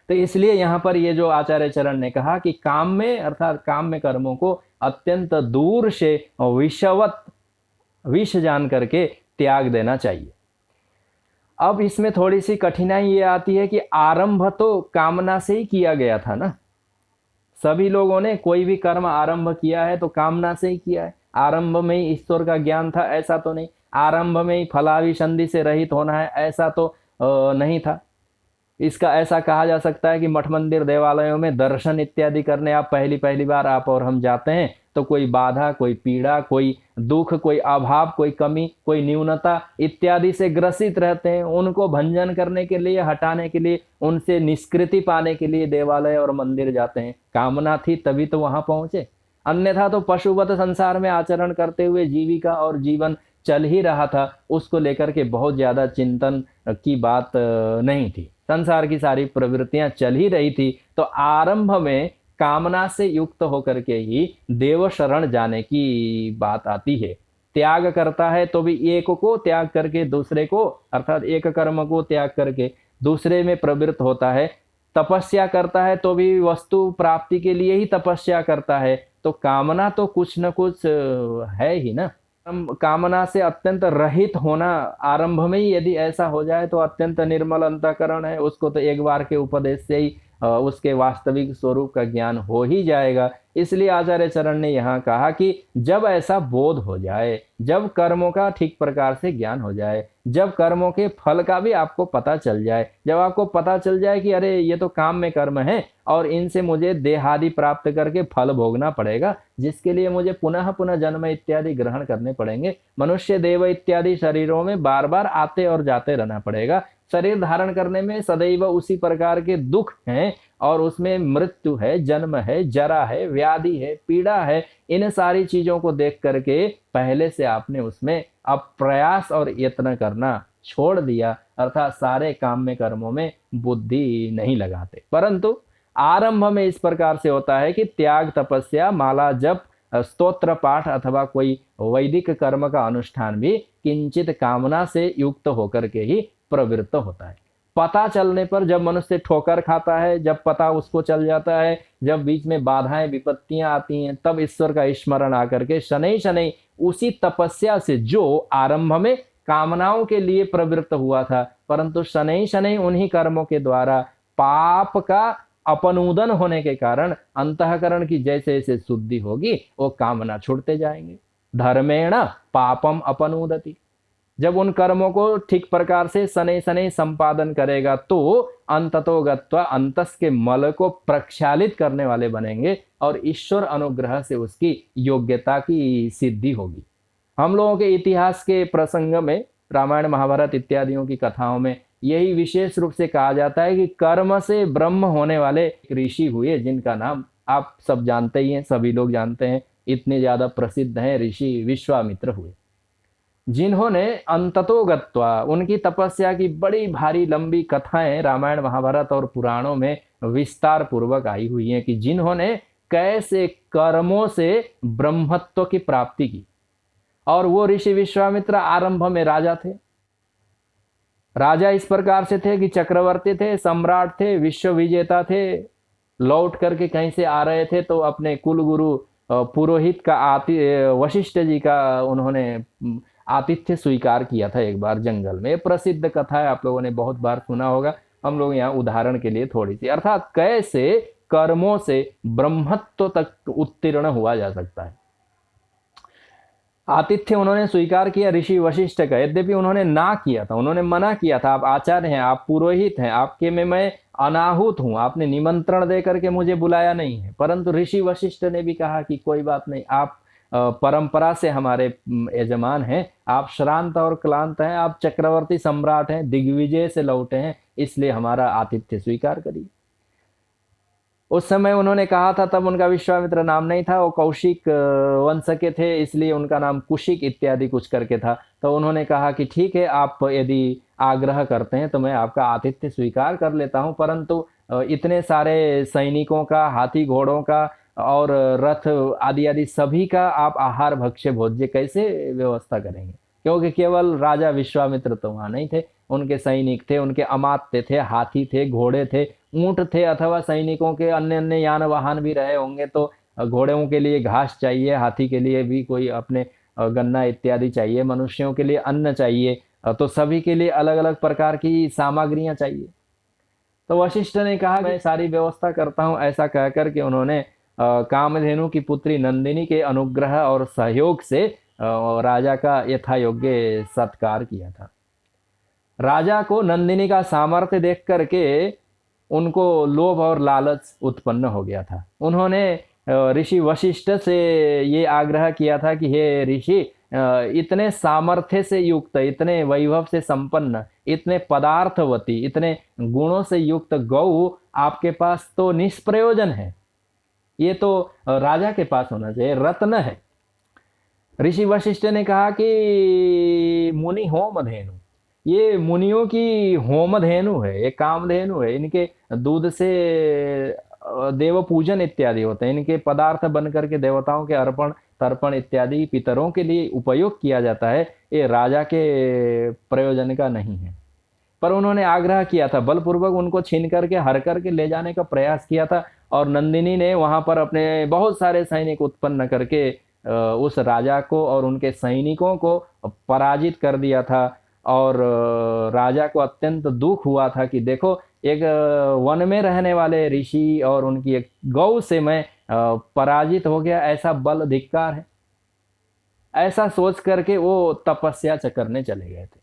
तो इसलिए यहाँ पर ये जो आचार्य चरण ने कहा कि काम में अर्थात काम में कर्मों को अत्यंत दूर से विष जान करके त्याग देना चाहिए। अब इसमें थोड़ी सी कठिनाई ये आती है कि आरंभ तो कामना से ही किया गया था ना। सभी लोगों ने कोई भी कर्म आरंभ किया है तो कामना से ही किया है। आरंभ में ही ईश्वर का ज्ञान था ऐसा तो नहीं, आरंभ में ही फलाभिसंधि से रहित होना है ऐसा तो नहीं था। इसका ऐसा कहा जा सकता है कि मठ मंदिर देवालयों में दर्शन इत्यादि करने आप पहली बार आप और हम जाते हैं तो कोई बाधा, कोई पीड़ा, कोई दुख, कोई अभाव, कोई कमी, कोई न्यूनता इत्यादि से ग्रसित रहते हैं। उनको भंजन करने के लिए, हटाने के लिए, उनसे निष्कृति पाने के लिए देवालय और मंदिर जाते हैं। कामना थी तभी तो वहां पहुंचे, अन्यथा तो पशुवत संसार में आचरण करते हुए जीविका और जीवन चल ही रहा था। उसको लेकर के बहुत ज्यादा चिंतन की बात नहीं थी, संसार की सारी प्रवृत्तियां चल ही रही थी। तो आरंभ में कामना से युक्त होकर के ही देव शरण जाने की बात आती है। त्याग करता है तो भी एक को त्याग करके दूसरे को, अर्थात एक कर्म को त्याग करके दूसरे में प्रवृत्त होता है। तपस्या करता है तो भी वस्तु प्राप्ति के लिए ही तपस्या करता है। तो कामना तो कुछ न कुछ है ही ना। कामना से अत्यंत रहित होना आरंभ में ही यदि ऐसा हो जाए तो अत्यंत निर्मल अंतःकरण है, उसको तो एक बार के उपदेश से ही उसके वास्तविक स्वरूप का ज्ञान हो ही जाएगा। इसलिए आचार्य चरण ने यहाँ कहा कि जब ऐसा बोध हो जाए, जब कर्मों का ठीक प्रकार से ज्ञान हो जाए, जब कर्मों के फल का भी आपको पता चल जाए, जब आपको पता चल जाए कि अरे ये तो काम में कर्म है और इनसे मुझे देहादि प्राप्त करके फल भोगना पड़ेगा, जिसके लिए मुझे पुनः पुनः जन्म इत्यादि ग्रहण करने पड़ेंगे, मनुष्य देव इत्यादि शरीरों में बार बार आते और जाते रहना पड़ेगा, शरीर धारण करने में सदैव उसी प्रकार के दुख हैं और उसमें मृत्यु है, जन्म है, जरा है, व्याधि है, पीड़ा है। इन सारी चीजों को देख करके पहले से आपने उसमें अब प्रयास और यत्न करना छोड़ दिया, अर्थात सारे काम में कर्मों में बुद्धि नहीं लगाते। परंतु आरंभ में इस प्रकार से होता है कि त्याग, तपस्या, माला जप, स्तोत्र पाठ अथवा कोई वैदिक कर्म का अनुष्ठान भी किंचित कामना से युक्त होकर के ही प्रवृत्त होता है। पता चलने पर जब मनुष्य ठोकर खाता है, जब पता उसको चल जाता है, जब बीच में बाधाएं विपत्तियां आती हैं, तब ईश्वर का स्मरण आकर के शनै शनै उसी तपस्या से जो आरंभ में कामनाओं के लिए प्रवृत्त हुआ था, परंतु शनै शनै उन्हीं कर्मों के द्वारा पाप का अपनूदन होने के कारण अंतःकरण की जैसे जैसे शुद्धि होगी वो कामना छुड़ते जाएंगे। धर्मेण पापम अपनूदति, जब उन कर्मों को ठीक प्रकार से शनै शनै संपादन करेगा तो अंततो गत्वा अंतस के मल को प्रक्षालित करने वाले बनेंगे और ईश्वर अनुग्रह से उसकी योग्यता की सिद्धि होगी। हम लोगों के इतिहास के प्रसंग में, रामायण महाभारत इत्यादियों की कथाओं में यही विशेष रूप से कहा जाता है कि कर्म से ब्रह्म होने वाले ऋषि हुए, जिनका नाम आप सब जानते ही हैं, सभी लोग जानते हैं, इतने ज्यादा प्रसिद्ध हैं। ऋषि विश्वामित्र हुए, जिन्होंने अंततो गत्वा, उनकी तपस्या की बड़ी भारी लंबी कथाएं रामायण महाभारत और पुराणों में विस्तार पूर्वक आई हुई हैं कि जिन्होंने कैसे कर्मों से ब्रह्मत्व की प्राप्ति की। और वो ऋषि विश्वामित्र आरंभ में राजा थे। राजा इस प्रकार से थे कि चक्रवर्ती थे, सम्राट थे, विश्व विजेता थे। लौट करके कहीं से आ रहे थे तो अपने कुल गुरु पुरोहित का वशिष्ठ जी का उन्होंने आतिथ्य स्वीकार किया था एक बार जंगल में। प्रसिद्ध कथा है, आप लोगों ने बहुत बार सुना होगा। हम लोग यहाँ उदाहरण के लिए थोड़ी सी, अर्थात कैसे कर्मों से ब्रह्मत्व तक उत्तीर्ण हुआ जा सकता है। आतिथ्य उन्होंने स्वीकार किया ऋषि वशिष्ठ का, यद्यपि उन्होंने ना किया था, उन्होंने मना किया था, आप आचार्य हैं, आप पुरोहित हैं, आपके में मैं अनाहुत हूं, आपने निमंत्रण दे करके मुझे बुलाया नहीं है। परंतु ऋषि वशिष्ठ ने भी कहा कि कोई बात नहीं, आप परंपरा से हमारे यजमान हैं, आप श्रांत और क्लांत हैं, आप चक्रवर्ती सम्राट हैं, दिग्विजय से लौटे हैं, इसलिए हमारा आतिथ्य स्वीकार करिए। उस समय उन्होंने कहा था, तब उनका विश्वामित्र नाम नहीं था, वो कौशिक वंश के थे, इसलिए उनका नाम कुशिक इत्यादि कुछ करके था। तो उन्होंने कहा कि ठीक है, आप यदि आग्रह करते हैं तो मैं आपका आतिथ्य स्वीकार कर लेता हूं, परंतु इतने सारे सैनिकों का, हाथी घोड़ों का और रथ आदि आदि सभी का आप आहार भक्ष्य भोज्य कैसे व्यवस्था करेंगे? क्योंकि केवल राजा विश्वामित्र तो वहां नहीं थे, उनके सैनिक थे, उनके अमात्य थे, हाथी थे, घोड़े थे, ऊंट थे, अथवा सैनिकों के अन्य अन्य यान वाहन भी रहे होंगे। तो घोड़ों के लिए घास चाहिए, हाथी के लिए भी कोई अपने गन्ना इत्यादि चाहिए, मनुष्यों के लिए अन्न चाहिए, तो सभी के लिए अलग अलग प्रकार की सामग्रियां चाहिए। तो वशिष्ठ ने कहा मैं सारी व्यवस्था करता हूं। ऐसा कहकर के उन्होंने कामधेनु की पुत्री नंदिनी के अनुग्रह और सहयोग से राजा का यथा योग्य सत्कार किया था। राजा को नंदिनी का सामर्थ्य देख करके उनको लोभ और लालच उत्पन्न हो गया था। उन्होंने ऋषि वशिष्ठ से ये आग्रह किया था कि हे ऋषि, इतने सामर्थ्य से युक्त, इतने वैभव से संपन्न, इतने पदार्थवती, इतने गुणों से युक्त गौ आपके पास तो निष्प्रयोजन है, ये तो राजा के पास होना चाहिए, रत्न है। ऋषि वशिष्ठ ने कहा कि मुनि होमधेनु, ये मुनियों की होमधेनु है, ये कामधेनु है, इनके दूध से देव पूजन इत्यादि होते हैं, इनके पदार्थ बन करके देवताओं के अर्पण तर्पण इत्यादि पितरों के लिए उपयोग किया जाता है, ये राजा के प्रयोजन का नहीं है। पर उन्होंने आग्रह किया था, बलपूर्वक उनको छीन करके हर करके ले जाने का प्रयास किया था, और नंदिनी ने वहां पर अपने बहुत सारे सैनिक उत्पन्न करके उस राजा को और उनके सैनिकों को पराजित कर दिया था। और राजा को अत्यंत दुख हुआ था कि देखो, एक वन में रहने वाले ऋषि और उनकी एक गौ से मैं पराजित हो गया, ऐसा बल धिक्कार है। ऐसा सोच करके वो तपस्या करने चले गए थे।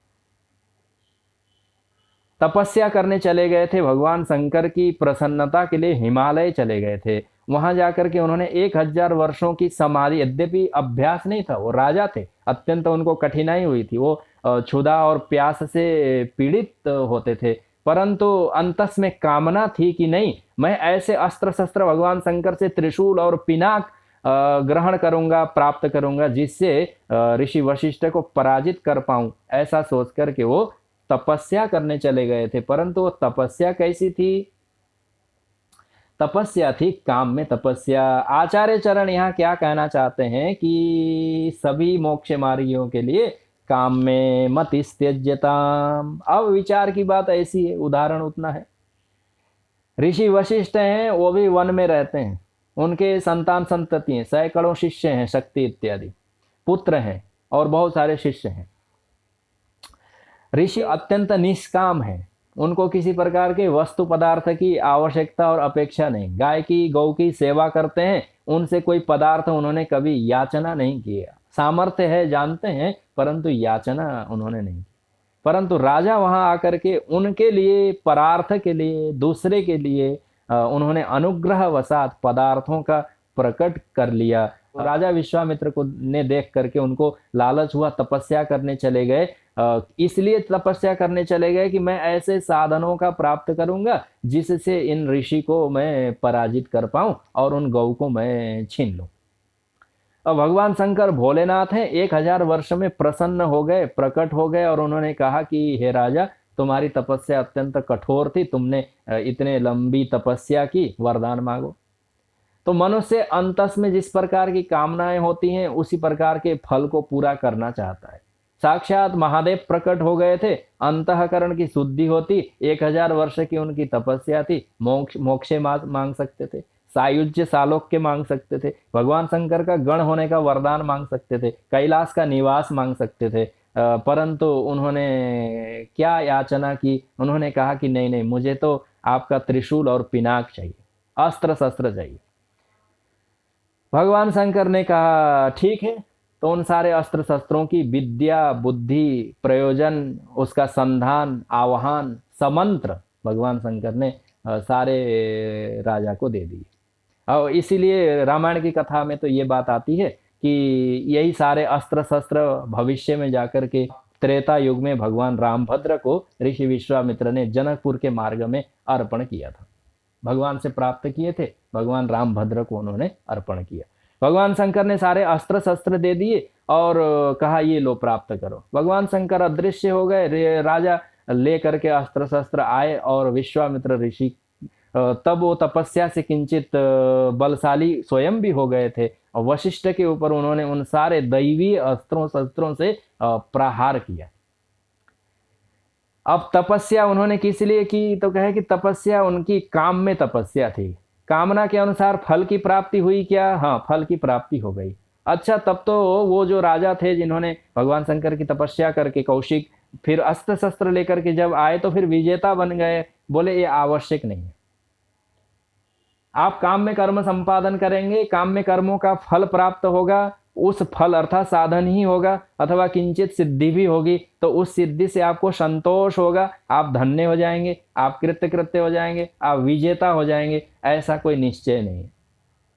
तपस्या करने चले गए थे, भगवान शंकर की प्रसन्नता के लिए हिमालय चले गए थे। वहां जाकर के उन्होंने 1000 वर्षों की समाधि, यद्यपि अभ्यास नहीं था, वो राजा थे, अत्यंत उनको कठिनाई हुई थी, वो क्षुधा और प्यास से पीड़ित होते थे, परंतु अंतस में कामना थी कि नहीं, मैं ऐसे अस्त्र शस्त्र भगवान शंकर से त्रिशूल और पिनाक ग्रहण करूंगा, प्राप्त करूंगा, जिससे ऋषि वशिष्ठ को पराजित कर पाऊं। ऐसा सोच करके वो तपस्या करने चले गए थे। परंतु वो तपस्या कैसी थी? तपस्या थी काम में तपस्या। आचार्य चरण यहाँ क्या कहना चाहते हैं कि सभी मोक्ष मार्गियों के लिए काम में मति त्यज्यताम। अब विचार की बात ऐसी है, उदाहरण उतना है। ऋषि वशिष्ठ हैं, वो भी वन में रहते हैं, उनके संतान संतति हैं, सैकड़ों शिष्य हैं, शक्ति इत्यादि पुत्र हैं और बहुत सारे शिष्य हैं। ऋषि अत्यंत निष्काम है, उनको किसी प्रकार के वस्तु पदार्थ की आवश्यकता और अपेक्षा नहीं। गाय की गौ की सेवा करते हैं, उनसे कोई पदार्थ उन्होंने कभी याचना नहीं किया। सामर्थ्य है जानते हैं, परंतु याचना उन्होंने नहीं की। परंतु राजा वहां आकर के उनके लिए, परार्थ के लिए, दूसरे के लिए उन्होंने अनुग्रह वसात पदार्थों का प्रकट कर लिया। राजा विश्वामित्र को ने देख करके उनको लालच हुआ, तपस्या करने चले गए। इसलिए तपस्या करने चले गए कि मैं ऐसे साधनों का प्राप्त करूंगा जिससे इन ऋषि को मैं पराजित कर पाऊं और उन गौ को मैं छीन लूं। अब भगवान शंकर भोलेनाथ हैं, 1000 वर्ष में प्रसन्न हो गए, प्रकट हो गए और उन्होंने कहा कि हे राजा, तुम्हारी तपस्या अत्यंत कठोर थी, तुमने इतने लंबी तपस्या की, वरदान मांगो। तो मनुष्य अंतस में जिस प्रकार की कामनाएं होती हैं उसी प्रकार के फल को पूरा करना चाहता है। साक्षात महादेव प्रकट हो गए थे, अंतःकरण की शुद्धि होती, 1000 वर्ष की उनकी तपस्या थी, मोक्षे मांग सकते थे, सायुज्य सालोक्य मांग सकते थे, भगवान शंकर का गण होने का वरदान मांग सकते थे, कैलाश का निवास मांग सकते थे। परंतु उन्होंने क्या याचना की? उन्होंने कहा कि नहीं नहीं, मुझे तो आपका त्रिशूल और पिनाक चाहिए, अस्त्र शस्त्र चाहिए। भगवान शंकर ने कहा ठीक है। तो उन सारे अस्त्र शस्त्रों की विद्या, बुद्धि, प्रयोजन, उसका संधान, आवाहन, समंत्र भगवान शंकर ने सारे राजा को दे दिए। और इसीलिए रामायण की कथा में तो ये बात आती है कि यही सारे अस्त्र शस्त्र भविष्य में जाकर के त्रेता युग में भगवान रामभद्र को ऋषि विश्वामित्र ने जनकपुर के मार्ग में अर्पण किया था। भगवान से प्राप्त किए थे, भगवान रामभद्र को उन्होंने अर्पण किया। भगवान शंकर ने सारे अस्त्र शस्त्र दे दिए और कहा ये लो प्राप्त करो। भगवान शंकर अदृश्य हो गए, राजा ले करके अस्त्र शस्त्र आए और विश्वामित्र ऋषि तब वो तपस्या से किंचित बलशाली स्वयं भी हो गए थे और वशिष्ठ के ऊपर उन्होंने उन सारे दैवी अस्त्रों शस्त्रों से प्रहार किया। अब तपस्या उन्होंने किस लिए की? तो कहे कि तपस्या उनकी काम में तपस्या थी, कामना के अनुसार फल की प्राप्ति हुई क्या? हाँ, फल की प्राप्ति हो गई। अच्छा, तब तो वो जो राजा थे जिन्होंने भगवान शंकर की तपस्या करके कौशिक फिर अस्त्र शस्त्र लेकर के जब आए तो फिर विजेता बन गए। बोले ये आवश्यक नहीं है, आप काम में कर्म संपादन करेंगे, काम में कर्मों का फल प्राप्त होगा, उस फल अर्थात साधन ही होगा अथवा किंचित सिद्धि भी होगी, तो उस सिद्धि से आपको संतोष होगा, आप धन्य हो जाएंगे, आप कृत्य हो जाएंगे, आप विजेता हो जाएंगे। ऐसा कोई निश्चय नहीं है।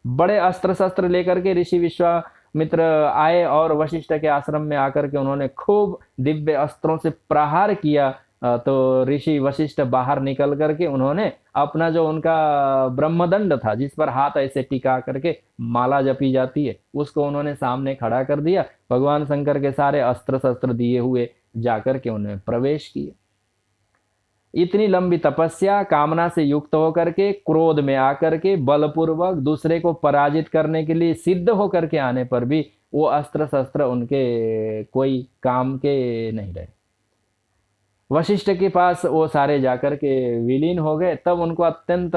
बड़े अस्त्र शस्त्र लेकर के ऋषि विश्वामित्र आए और वशिष्ठ के आश्रम में आकर के उन्होंने खूब दिव्य अस्त्रों से प्रहार किया। तो ऋषि वशिष्ठ बाहर निकल करके उन्होंने अपना जो उनका ब्रह्मदंड था, जिस पर हाथ ऐसे टिका करके माला जपी जाती है, उसको उन्होंने सामने खड़ा कर दिया। भगवान शंकर के सारे अस्त्र शस्त्र दिए हुए जाकर के उन्होंने प्रवेश किया। इतनी लंबी तपस्या, कामना से युक्त होकर के, क्रोध में आकर के, बलपूर्वक दूसरे को पराजित करने के लिए सिद्ध होकर के आने पर भी वो अस्त्र शस्त्र उनके कोई काम के नहीं रहे। वशिष्ठ के पास वो सारे जाकर के विलीन हो गए। तब उनको अत्यंत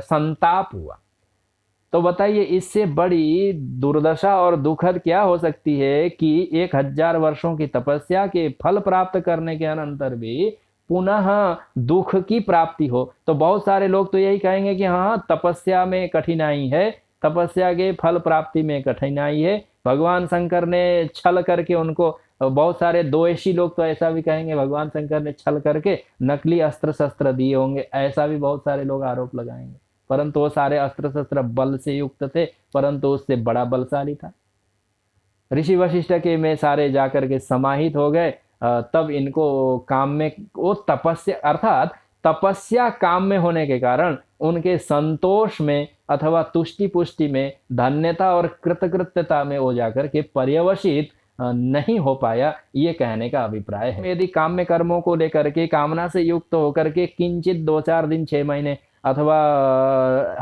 संताप हुआ। तो बताइए, इससे बड़ी दुर्दशा और दुखद क्या हो सकती है कि 1000 वर्षों की तपस्या के फल प्राप्त करने के अनंतर भी पुनः दुख की प्राप्ति हो। तो बहुत सारे लोग तो यही कहेंगे कि हाँ, तपस्या में कठिनाई है, तपस्या के फल प्राप्ति में कठिनाई है, भगवान शंकर ने छल करके उनको, बहुत सारे द्वेषी लोग तो ऐसा भी कहेंगे भगवान शंकर ने छल करके नकली अस्त्र शस्त्र दिए होंगे, ऐसा भी बहुत सारे लोग आरोप लगाएंगे। परंतु वो सारे अस्त्र शस्त्र बल से युक्त थे, परंतु उससे बड़ा बलशाली था। ऋषि वशिष्ठ के में सारे जाकर के समाहित हो गए। तब इनको काम में वो तपस्या अर्थात तपस्या काम में होने के कारण उनके संतोष में अथवा तुष्टि पुष्टि में, धन्यता और कृतकृत्यता में वो जाकर के पर्यवसित नहीं हो पाया, ये कहने का अभिप्राय है। यदि काम में कर्मों को लेकर के कामना से युक्त होकर के किंचित 2-4 दिन 6 महीने अथवा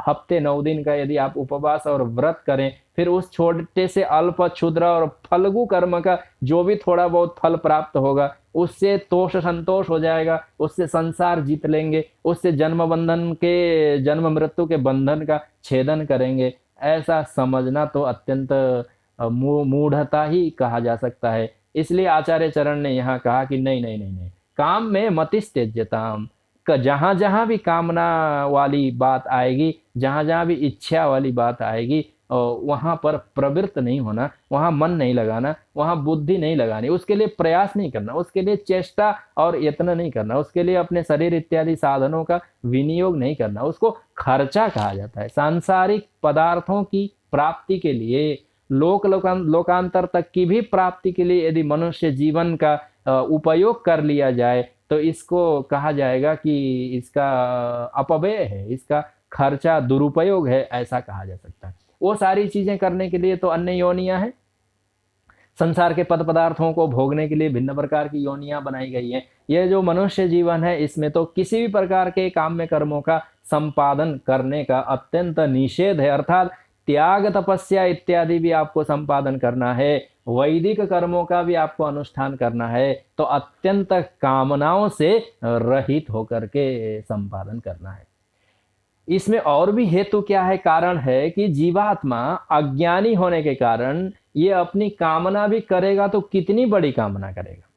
हफ्ते 9 दिन का यदि आप उपवास और व्रत करें, फिर उस छोटे से अल्प क्षुद्र और फलगु कर्म का जो भी थोड़ा बहुत फल प्राप्त होगा उससे तोष संतोष हो जाएगा, उससे संसार जीत लेंगे, उससे जन्म मृत्यु के बंधन का छेदन करेंगे। ऐसा समझना तो अत्यंत मूढ़ता ही कहा जा सकता है। इसलिए आचार्य चरण ने यहाँ कहा कि नहीं नहीं नहीं नहीं, काम में मतिस्त्यज्यताम, जहां जहां भी कामना वाली बात आएगी, जहां जहां भी इच्छा वाली बात आएगी, वहां पर प्रवृत्त नहीं होना, वहां मन नहीं लगाना, वहां बुद्धि नहीं लगानी, उसके लिए प्रयास नहीं करना, उसके लिए चेष्टा और यत्न नहीं करना, उसके लिए अपने शरीर इत्यादि साधनों का विनियोग नहीं करना। उसको खर्चा कहा जाता है। सांसारिक पदार्थों की प्राप्ति के लिए, लोकांतर तक की भी प्राप्ति के लिए यदि मनुष्य जीवन का उपयोग कर लिया जाए तो इसको कहा जाएगा कि इसका अपव्यय है, इसका खर्चा दुरुपयोग है, ऐसा कहा जा सकता है। वो सारी चीजें करने के लिए तो अन्य योनियां हैं। संसार के पद पदार्थों को भोगने के लिए भिन्न प्रकार की योनियां बनाई गई हैं। यह जो मनुष्य जीवन है इसमें तो किसी भी प्रकार के काम्य कर्मों का संपादन करने का अत्यंत निषेध है, अर्थात त्याग तपस्या इत्यादि भी आपको संपादन करना है, वैदिक कर्मों का भी आपको अनुष्ठान करना है तो अत्यंत कामनाओं से रहित होकर के संपादन करना है। इसमें और भी हेतु क्या है, कारण है कि जीवात्मा अज्ञानी होने के कारण ये अपनी कामना भी करेगा तो कितनी बड़ी कामना करेगा।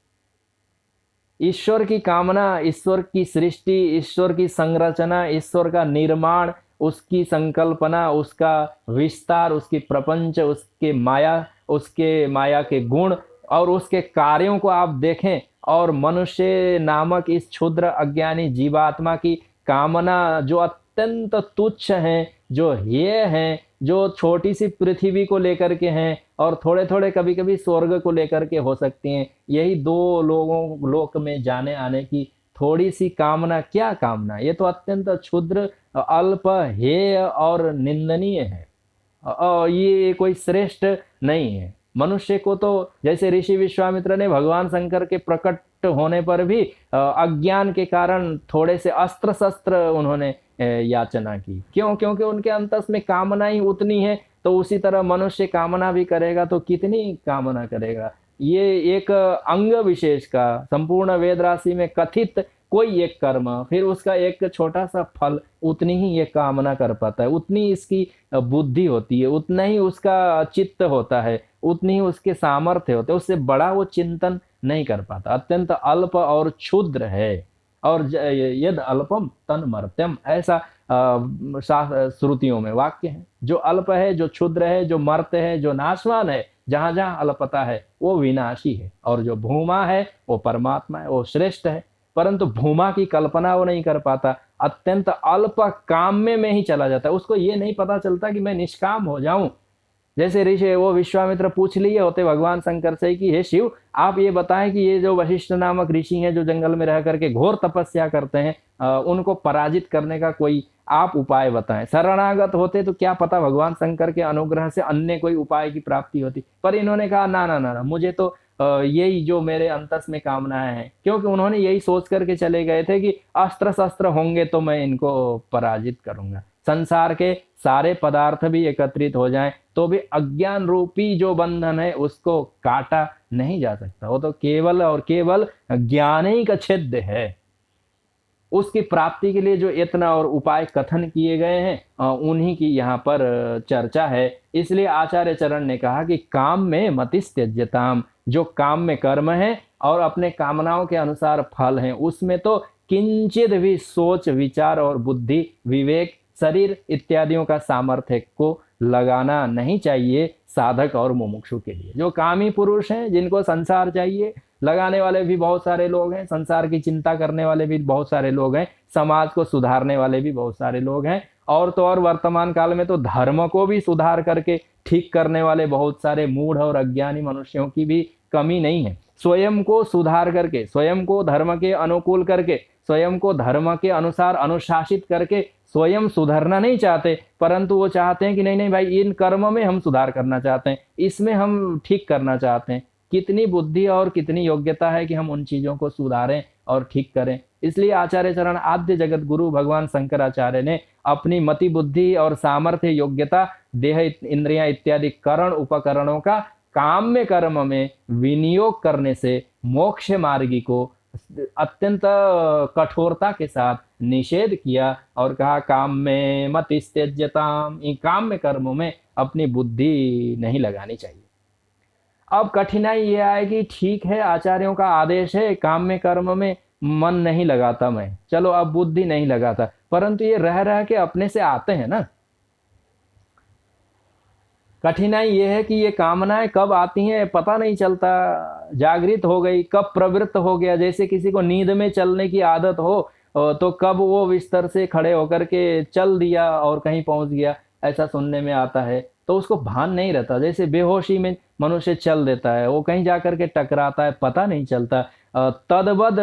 ईश्वर की कामना, ईश्वर की सृष्टि, ईश्वर की संरचना, ईश्वर का निर्माण, उसकी संकल्पना, उसका विस्तार, उसकी प्रपंच, उसके माया के गुण और उसके कार्यों को आप देखें और मनुष्य नामक इस क्षुद्र अज्ञानी जीवात्मा की कामना जो अत्यंत तुच्छ हैं, जो हेय हैं, जो छोटी सी पृथ्वी को लेकर के हैं और थोड़े थोड़े कभी कभी स्वर्ग को लेकर के हो सकती हैं, यही दो लोक में जाने आने की थोड़ी सी कामना, क्या कामना, ये तो अत्यंत क्षुद्र, अल्प, हेय और निंदनीय है। और ये कोई श्रेष्ठ नहीं है। मनुष्य को तो जैसे ऋषि विश्वामित्र ने भगवान शंकर के प्रकट होने पर भी अज्ञान के कारण थोड़े से अस्त्र शस्त्र उन्होंने याचना की। क्यों? क्योंकि उनके अंतस में कामना ही उतनी है। तो उसी तरह मनुष्य कामना भी करेगा तो कितनी कामना करेगा। ये एक अंग विशेष का संपूर्ण वेद राशि में कथित कोई एक कर्म, फिर उसका एक छोटा सा फल, उतनी ही ये कामना कर पाता है, उतनी इसकी बुद्धि होती है, उतना ही उसका चित्त होता है, उतनी ही उसके सामर्थ्य होते हैं, उससे बड़ा वो चिंतन नहीं कर पाता। अत्यंत अल्प और क्षुद्र है। और यद अल्पम तन मर्त्यम, ऐसा श्रुतियों में वाक्य है। जो अल्प है, जो क्षुद्र है, जो मर्त्य है, जो नाशवान है, जहां जहां अल्पता है वो विनाशी है। और जो भूमा है वो परमात्मा है, वो श्रेष्ठ है। परंतु भूमा की कल्पना वो नहीं कर पाता, अत्यंत अल्प काम्य में ही चला जाता है। उसको ये नहीं पता चलता कि मैं निष्काम हो जाऊं। जैसे ऋषि वो विश्वामित्र पूछ लिए होते भगवान शंकर से कि हे शिव, आप ये बताएं कि ये जो वशिष्ठ नामक ऋषि हैं जो जंगल में रह करके घोर तपस्या करते हैं, उनको पराजित करने का कोई आप उपाय बताएं। शरणागत होते तो क्या पता भगवान शंकर के अनुग्रह से अन्य कोई उपाय की प्राप्ति होती। पर इन्होंने कहा ना ना ना, मुझे तो यही जो मेरे अंतस में कामनाएं हैं, क्योंकि उन्होंने यही सोच करके चले गए थे कि अस्त्र शस्त्र होंगे तो मैं इनको पराजित करूंगा। संसार के सारे पदार्थ भी एकत्रित हो जाएं तो भी अज्ञान रूपी जो बंधन है उसको काटा नहीं जा सकता। वो तो केवल और केवल ज्ञान ही का छेद है। उसकी प्राप्ति के लिए जो यत्न और उपाय कथन किए गए हैं उन्हीं की यहाँ पर चर्चा है। इसलिए आचार्य चरण ने कहा कि काम में मतिस्त्यज्यताम, जो काम में कर्म है और अपने कामनाओं के अनुसार फल हैं, उसमें तो किंचित भी सोच विचार और बुद्धि विवेक शरीर इत्यादियों का सामर्थ्य को लगाना नहीं चाहिए साधक और मुमुक्षु के लिए। जो कामी पुरुष हैं, जिनको संसार चाहिए, लगाने वाले भी बहुत सारे लोग हैं, संसार की चिंता करने वाले भी बहुत सारे लोग हैं, समाज को सुधारने वाले भी बहुत सारे लोग हैं, और तो और वर्तमान काल में तो धर्म को भी सुधार करके ठीक करने वाले बहुत सारे मूढ़ और अज्ञानी मनुष्यों की भी कमी नहीं है। स्वयं को सुधार करके, स्वयं को धर्म के अनुकूल करके, स्वयं को धर्म के अनुसार अनुशासित करके स्वयं सुधरना नहीं चाहते, परंतु वो चाहते हैं कि नहीं नहीं भाई, इन कर्म में हम सुधार करना चाहते हैं, इसमें हम ठीक करना चाहते हैं। कितनी बुद्धि और कितनी योग्यता है कि हम उन चीजों को सुधारें और ठीक करें। इसलिए आचार्य चरण आद्य जगत गुरु भगवान शंकराचार्य ने अपनी मति बुद्धि और सामर्थ्य योग्यता देह इंद्रियां इत्यादि करण उपकरणों का काम्य कर्म में विनियोग करने से मोक्ष मार्गी को अत्यंत कठोरता के साथ निषेध किया और कहा काम में मत त्यज्यताम, इन काम्य कर्मों में अपनी बुद्धि नहीं लगानी चाहिए। अब कठिनाई ये आएगी, ठीक है आचार्यों का आदेश है काम्य कर्म में मन नहीं लगाता मैं, चलो अब बुद्धि नहीं लगाता, परंतु ये रह रह के अपने से आते हैं ना। कठिनाई ये है कि ये कामनाएं कब आती हैं पता नहीं चलता, जागृत हो गई कब प्रवृत्त हो गया, जैसे किसी को नींद में चलने की आदत हो तो कब वो बिस्तर से खड़े होकर के चल दिया और कहीं पहुंच गया, ऐसा सुनने में आता है, तो उसको भान नहीं रहता। जैसे बेहोशी में मनुष्य चल देता है, वो कहीं जाकर के टकराता है, पता नहीं चलता। तद्वद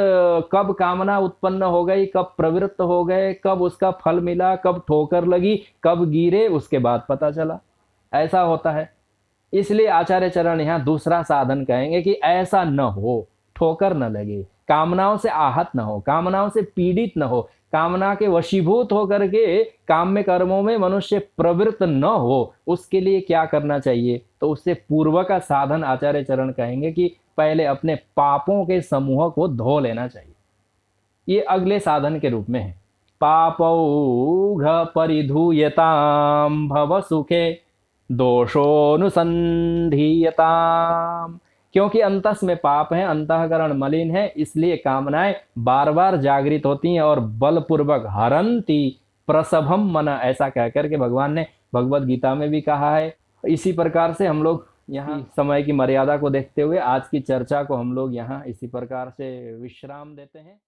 कब कामना उत्पन्न हो गई, कब प्रवृत्त हो गए, कब उसका फल मिला, कब ठोकर लगी, कब गिरे, उसके बाद पता चला, ऐसा होता है। इसलिए आचार्य चरण यहाँ दूसरा साधन कहेंगे कि ऐसा न हो, ठोकर न लगे, कामनाओं से आहत न हो, कामनाओं से पीड़ित न हो, कामना के वशीभूत होकर के काम्य कर्मों में मनुष्य प्रवृत्त न हो, उसके लिए क्या करना चाहिए, तो उससे पूर्व का साधन आचार्य चरण कहेंगे कि पहले अपने पापों के समूह को धो लेना चाहिए। ये अगले साधन के रूप में है। पापौघ परिधूयताम भव सुखे दोषोनुसंधीयताम, क्योंकि अंतस में पाप है, अंतःकरण मलिन है, इसलिए कामनाएं बार बार जागृत होती हैं और बलपूर्वक हरंती प्रसभम मन, ऐसा कहकर के भगवान ने भगवत गीता में भी कहा है। इसी प्रकार से हम लोग यहाँ समय की मर्यादा को देखते हुए आज की चर्चा को हम लोग यहाँ इसी प्रकार से विश्राम देते हैं।